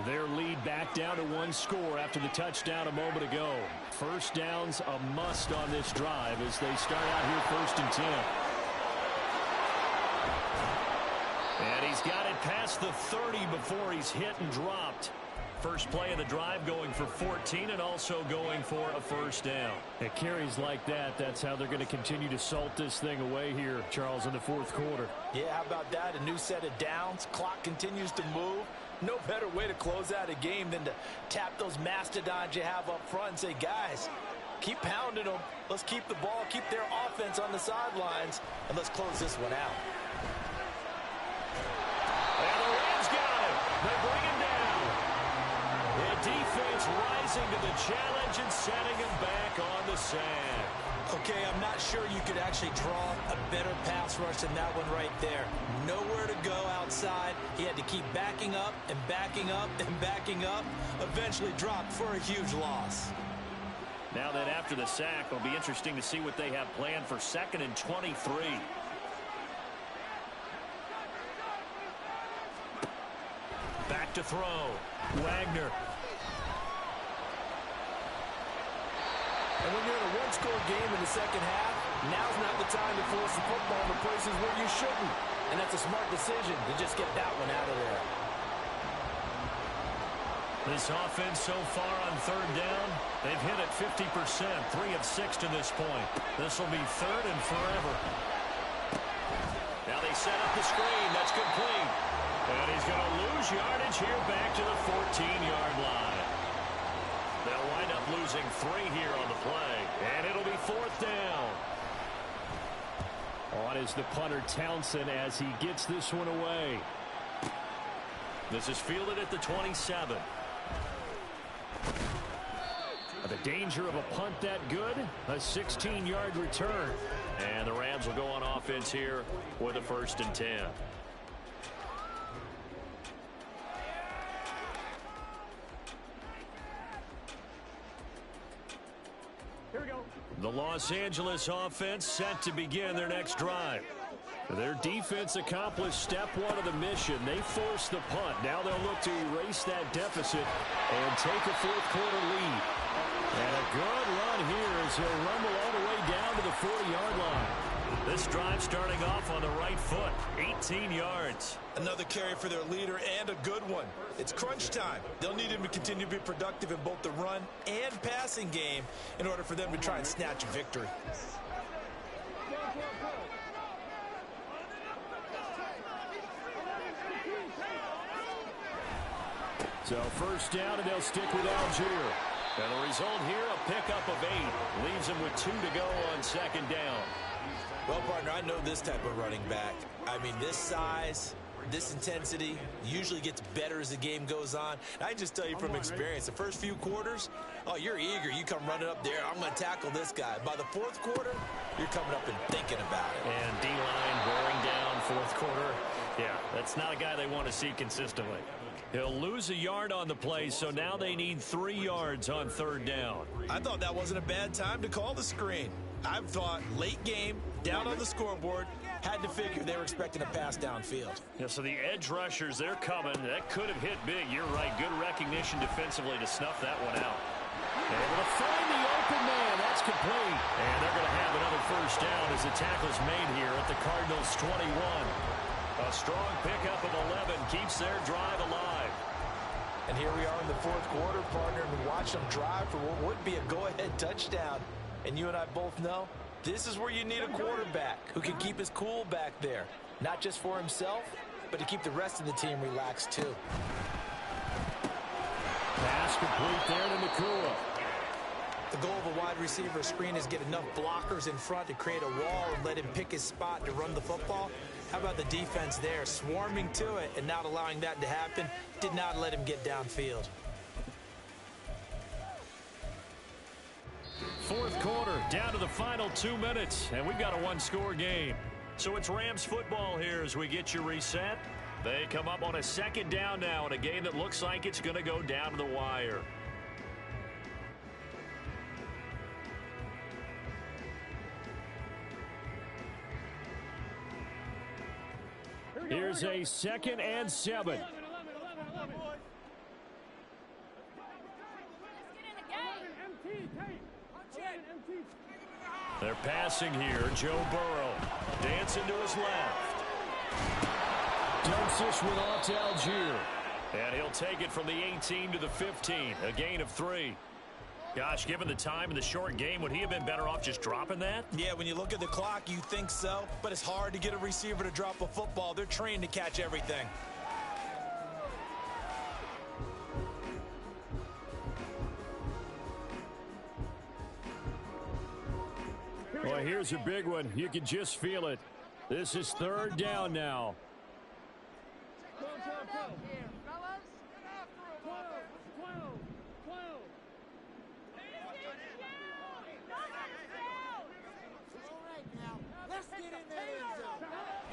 Their lead back down to one score after the touchdown a moment ago. First down's a must on this drive as they start out here 1st and 10. And he's got it past the 30 before he's hit and dropped. First play of the drive going for 14 and also going for a first down. At carries like that, that's how they're going to continue to salt this thing away here, Charles, in the 4th quarter. Yeah, how about that? A new set of downs. Clock continues to move. No better way to close out a game than to tap those mastodons you have up front and say, guys, keep pounding them. Let's keep the ball, keep their offense on the sidelines, and let's close this one out. And the Rams got him. They bring him down. The defense rising to the challenge and setting him back on the sand. Okay, I'm not sure you could actually draw a better pass rush than that one right there. Nowhere to go outside. He had to keep backing up and backing up and backing up. Eventually dropped for a huge loss. Now that after the sack, it'll be interesting to see what they have planned for 2nd and 23. Back to throw. Wagner. And when you're in a one-score game in the second half, now's not the time to force the football to places where you shouldn't. And that's a smart decision to just get that one out of there. This offense so far on 3rd down, they've hit it 50%, 3 of 6 to this point. This will be 3rd and forever. Now they set up the screen. That's complete. And he's going to lose yardage here back to the 14-yard line. They'll wind up losing 3 here on the play. And it'll be 4th down. On is the punter Townsend as he gets this one away. This is fielded at the 27. The danger of a punt that good, a 16-yard return. And the Rams will go on offense here with a 1st and 10. Here we go. The Los Angeles offense set to begin their next drive. Their defense accomplished step 1 of the mission. They forced the punt. Now they'll look to erase that deficit and take a 4th quarter lead. And a good run here as he'll rumble all the way down to the 40-yard line. This drive starting off on the right foot, 18 yards. Another carry for their leader and a good one. It's crunch time. They'll need him to continue to be productive in both the run and passing game in order for them to try and snatch a victory. So 1st down, and they'll stick with Algier. And the result here, a pickup of 8. Leaves him with 2 to go on 2nd down. Well, partner, I know this type of running back. I mean, this size, this intensity usually gets better as the game goes on. And I can just tell you from experience, the first few quarters, oh, you're eager. You come running up there, I'm going to tackle this guy. By the 4th quarter, you're coming up and thinking about it. And D-line wearing down 4th quarter. Yeah, that's not a guy they want to see consistently. He'll lose a yard on the play, so now they need 3 yards on 3rd down. I thought that wasn't a bad time to call the screen. I thought late game, down on the scoreboard, had to figure they were expecting a pass downfield. Yeah, so the edge rushers, they're coming. That could have hit big. You're right. Good recognition defensively to snuff that one out. Able to find the open man. That's complete. And they're going to have another 1st down as the tackle's made here at the Cardinals' 21. A strong pickup of 11 keeps their drive alive. And here we are in the 4th quarter, partner, and we watch them drive for what would be a go-ahead touchdown. And you and I both know this is where you need a quarterback who can keep his cool back there. Not just for himself, but to keep the rest of the team relaxed too. Pass complete there to Nakua. The goal of a wide receiver screen is get enough blockers in front to create a wall and let him pick his spot to run the football. How about the defense there, swarming to it and not allowing that to happen? Did not let him get downfield. 4th quarter, down to the final 2 minutes, and we've got a 1-score game. So it's Rams football here as we get you reset. They come up on a 2nd down now in a game that looks like it's going to go down to the wire. Here we Here's a 2nd and 7. They're passing here. Joe Burrow dancing to his left. Dumps this one off to Algier. And he'll take it from the 18 to the 15. A gain of 3. Gosh, given the time in the short game, would he have been better off just dropping that? Yeah, when you look at the clock, you think so. But it's hard to get a receiver to drop a football. They're trained to catch everything. Well, here's a big one. You can just feel it. This is 3rd down now.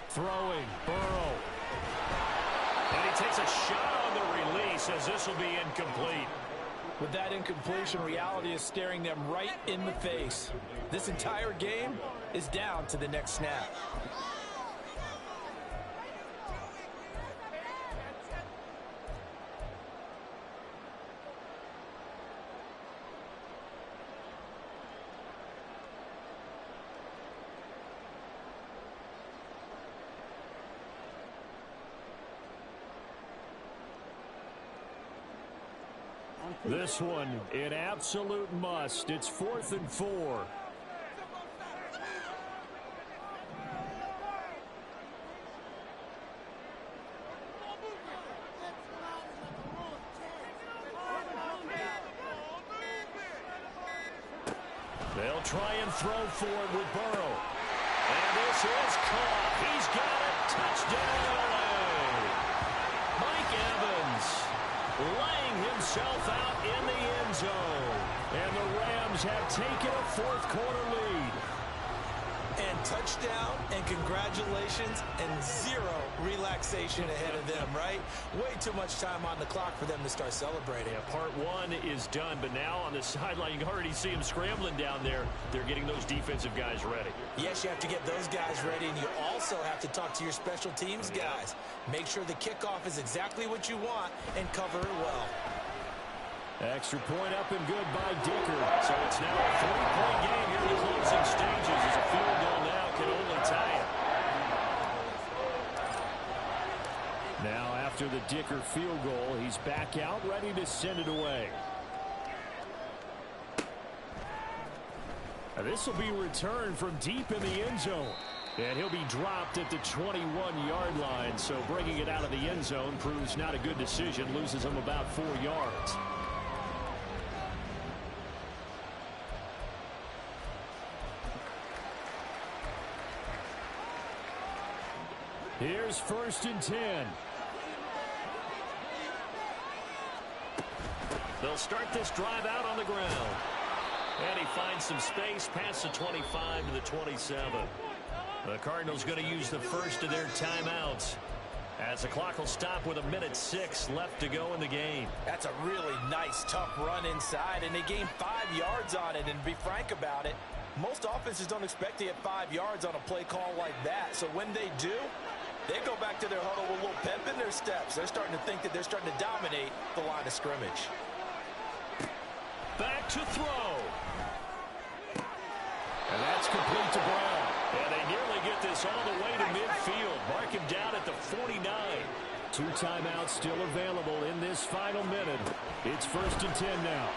Throwing, Burrow. And he takes a shot on the release as this will be incomplete. With that incompletion, reality is staring them right in the face. This entire game is down to the next snap. This one, an absolute must. It's 4th and 4. They'll try and throw for it with Burrow. And this is caught. He's got it. Touchdown. Mike Evans laying himself out in the end zone. And the Rams have taken a 4th quarter lead. And touchdown, and congratulations, and 0 relaxation ahead of them, right? Way too much time on the clock for them to start celebrating. Yeah, part 1 is done, but now on the sideline, you can already see them scrambling down there. They're getting those defensive guys ready. Yes, you have to get those guys ready, and you also have to talk to your special teams guys. Make sure the kickoff is exactly what you want and cover it well. Extra point up and good by Dicker. So it's now a 3-point game here in the closing stages as a field goal now can only tie it. Now after the Dicker field goal, he's back out ready to send it away. Now this will be returned from deep in the end zone. And he'll be dropped at the 21-yard line. So bringing it out of the end zone proves not a good decision. Loses him about 4 yards. Here's 1st and 10. They'll start this drive out on the ground. And he finds some space past the 25 to the 27. The Cardinals going to use the first of their timeouts as the clock will stop with 1:06 left to go in the game. That's a really nice, tough run inside, and they gained 5 yards on it. And to be frank about it, most offenses don't expect to get 5 yards on a play call like that. So when they do, they go back to their huddle with a little pep in their steps. They're starting to think that they're starting to dominate the line of scrimmage. Back to throw. And that's complete to Brown. And they nearly get this all the way to midfield. Mark him down at the 49. 2 timeouts still available in this final minute. It's 1st and 10 now.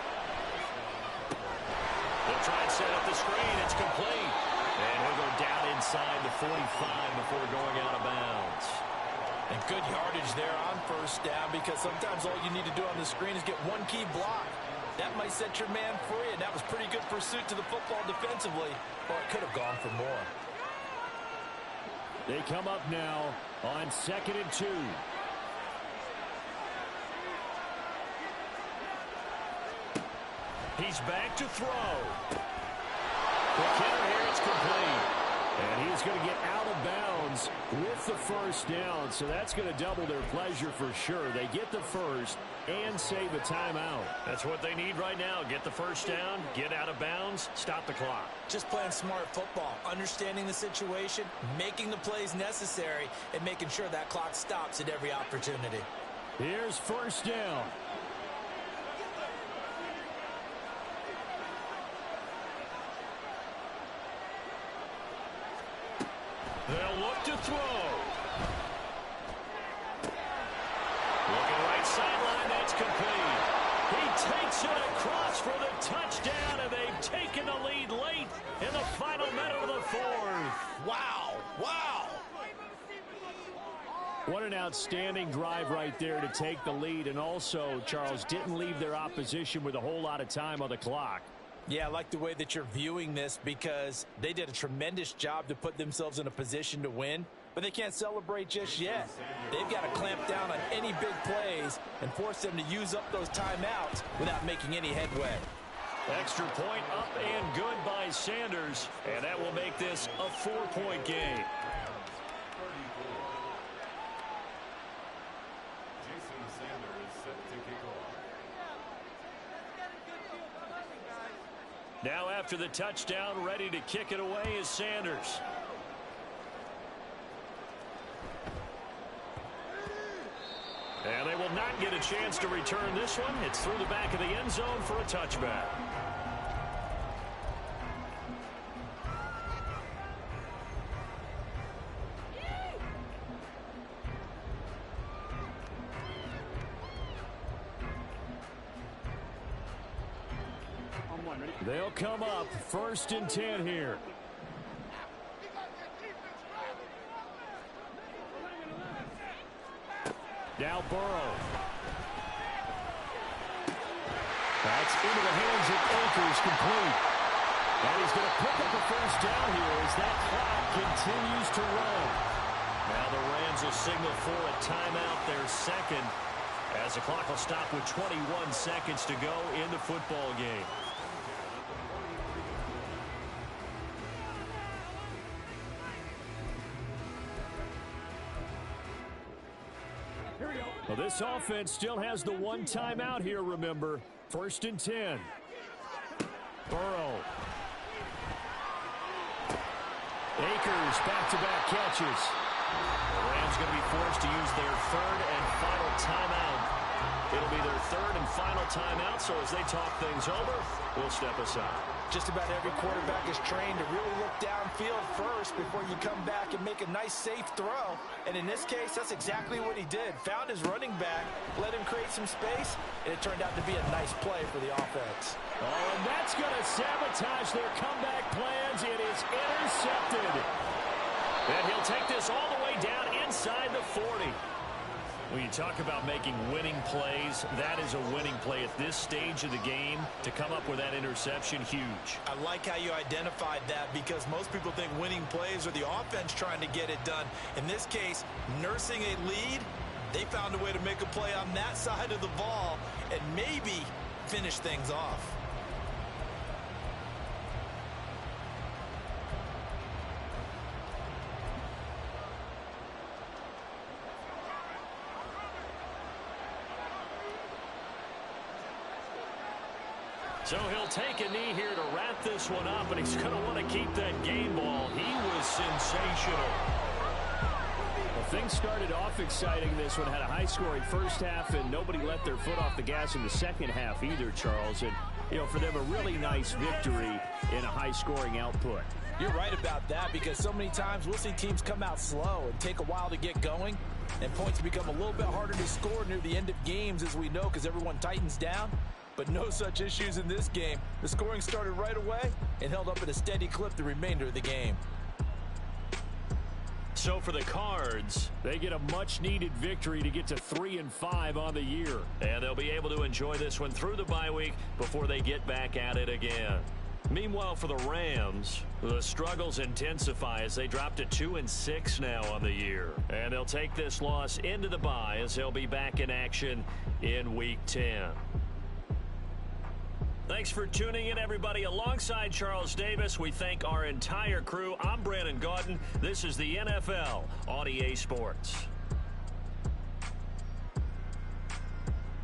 They'll try and set up the screen. It's complete. And he'll go down inside the 45 before going out of bounds. And good yardage there on 1st down, because sometimes all you need to do on the screen is get one key block. That might set your man free, and that was pretty good pursuit to the football defensively, or it could have gone for more. They come up now on 2nd and 2. He's back to throw. The kicker here, it's complete. And he's going to get out of of bounds with the first down, so that's going to double their pleasure for sure. They get the first and save a timeout. That's what they need right now. Get the first down, get out of bounds, stop the clock. Just playing smart football, understanding the situation, making the plays necessary, and making sure that clock stops at every opportunity. Here's first down. They'll look to throw. Looking right sideline, that's complete. He takes it across for the touchdown, and they've taken the lead late in the final minute of the fourth. Wow, wow. What an outstanding drive right there to take the lead, and also, Charles, didn't leave their opposition with a whole lot of time on the clock. Yeah, I like the way that you're viewing this because they did a tremendous job to put themselves in a position to win, but they can't celebrate just yet. They've got to clamp down on any big plays and force them to use up those timeouts without making any headway. Extra point up and good by Sanders, and that will make this a 4-point game. Now after the touchdown, ready to kick it away is Sanders. And they will not get a chance to return this one. It's through the back of the end zone for a touchback. They'll come up 1st and 10 here. Now Burrow. That's into the hands of Akers, complete. And he's going to pick up a first down here as that clock continues to run. Now the Rams will signal for a timeout, their second, as the clock will stop with 21 seconds to go in the football game. Well, this offense still has the one timeout here, remember. 1st and 10. Burrow. Akers, back-to-back catches. The Rams going to be forced to use their third and final timeout. It'll be their third and final timeout, so as they talk things over, we'll step aside. Just about every quarterback is trained to really look downfield first before you come back and make a nice, safe throw. And in this case, that's exactly what he did. Found his running back, let him create some space, and it turned out to be a nice play for the offense. Oh, and that's going to sabotage their comeback plans. It is intercepted. And he'll take this all the way down inside the 40. When you talk about making winning plays, that is a winning play at this stage of the game. To come up with that interception, huge. I like how you identified that because most people think winning plays are the offense trying to get it done. In this case, nursing a lead, they found a way to make a play on that side of the ball and maybe finish things off. So he'll take a knee here to wrap this one up, and he's going to want to keep that game ball. He was sensational. Well, things started off exciting. This one had a high-scoring first half, and nobody let their foot off the gas in the second half either, Charles. And, you know, for them, a really nice victory in a high-scoring output. You're right about that because so many times we'll see teams come out slow and take a while to get going, and points become a little bit harder to score near the end of games, as we know, because everyone tightens down. But no such issues in this game. The scoring started right away and held up at a steady clip the remainder of the game. So for the Cards, they get a much-needed victory to get to 3-5 on the year. And they'll be able to enjoy this one through the bye week before they get back at it again. Meanwhile, for the Rams, the struggles intensify as they drop to 2-6 now on the year. And they'll take this loss into the bye as they'll be back in action in Week 10. Thanks for tuning in, everybody. Alongside Charles Davis, we thank our entire crew. I'm Brandon Gaudin. This is the NFL on EA Sports.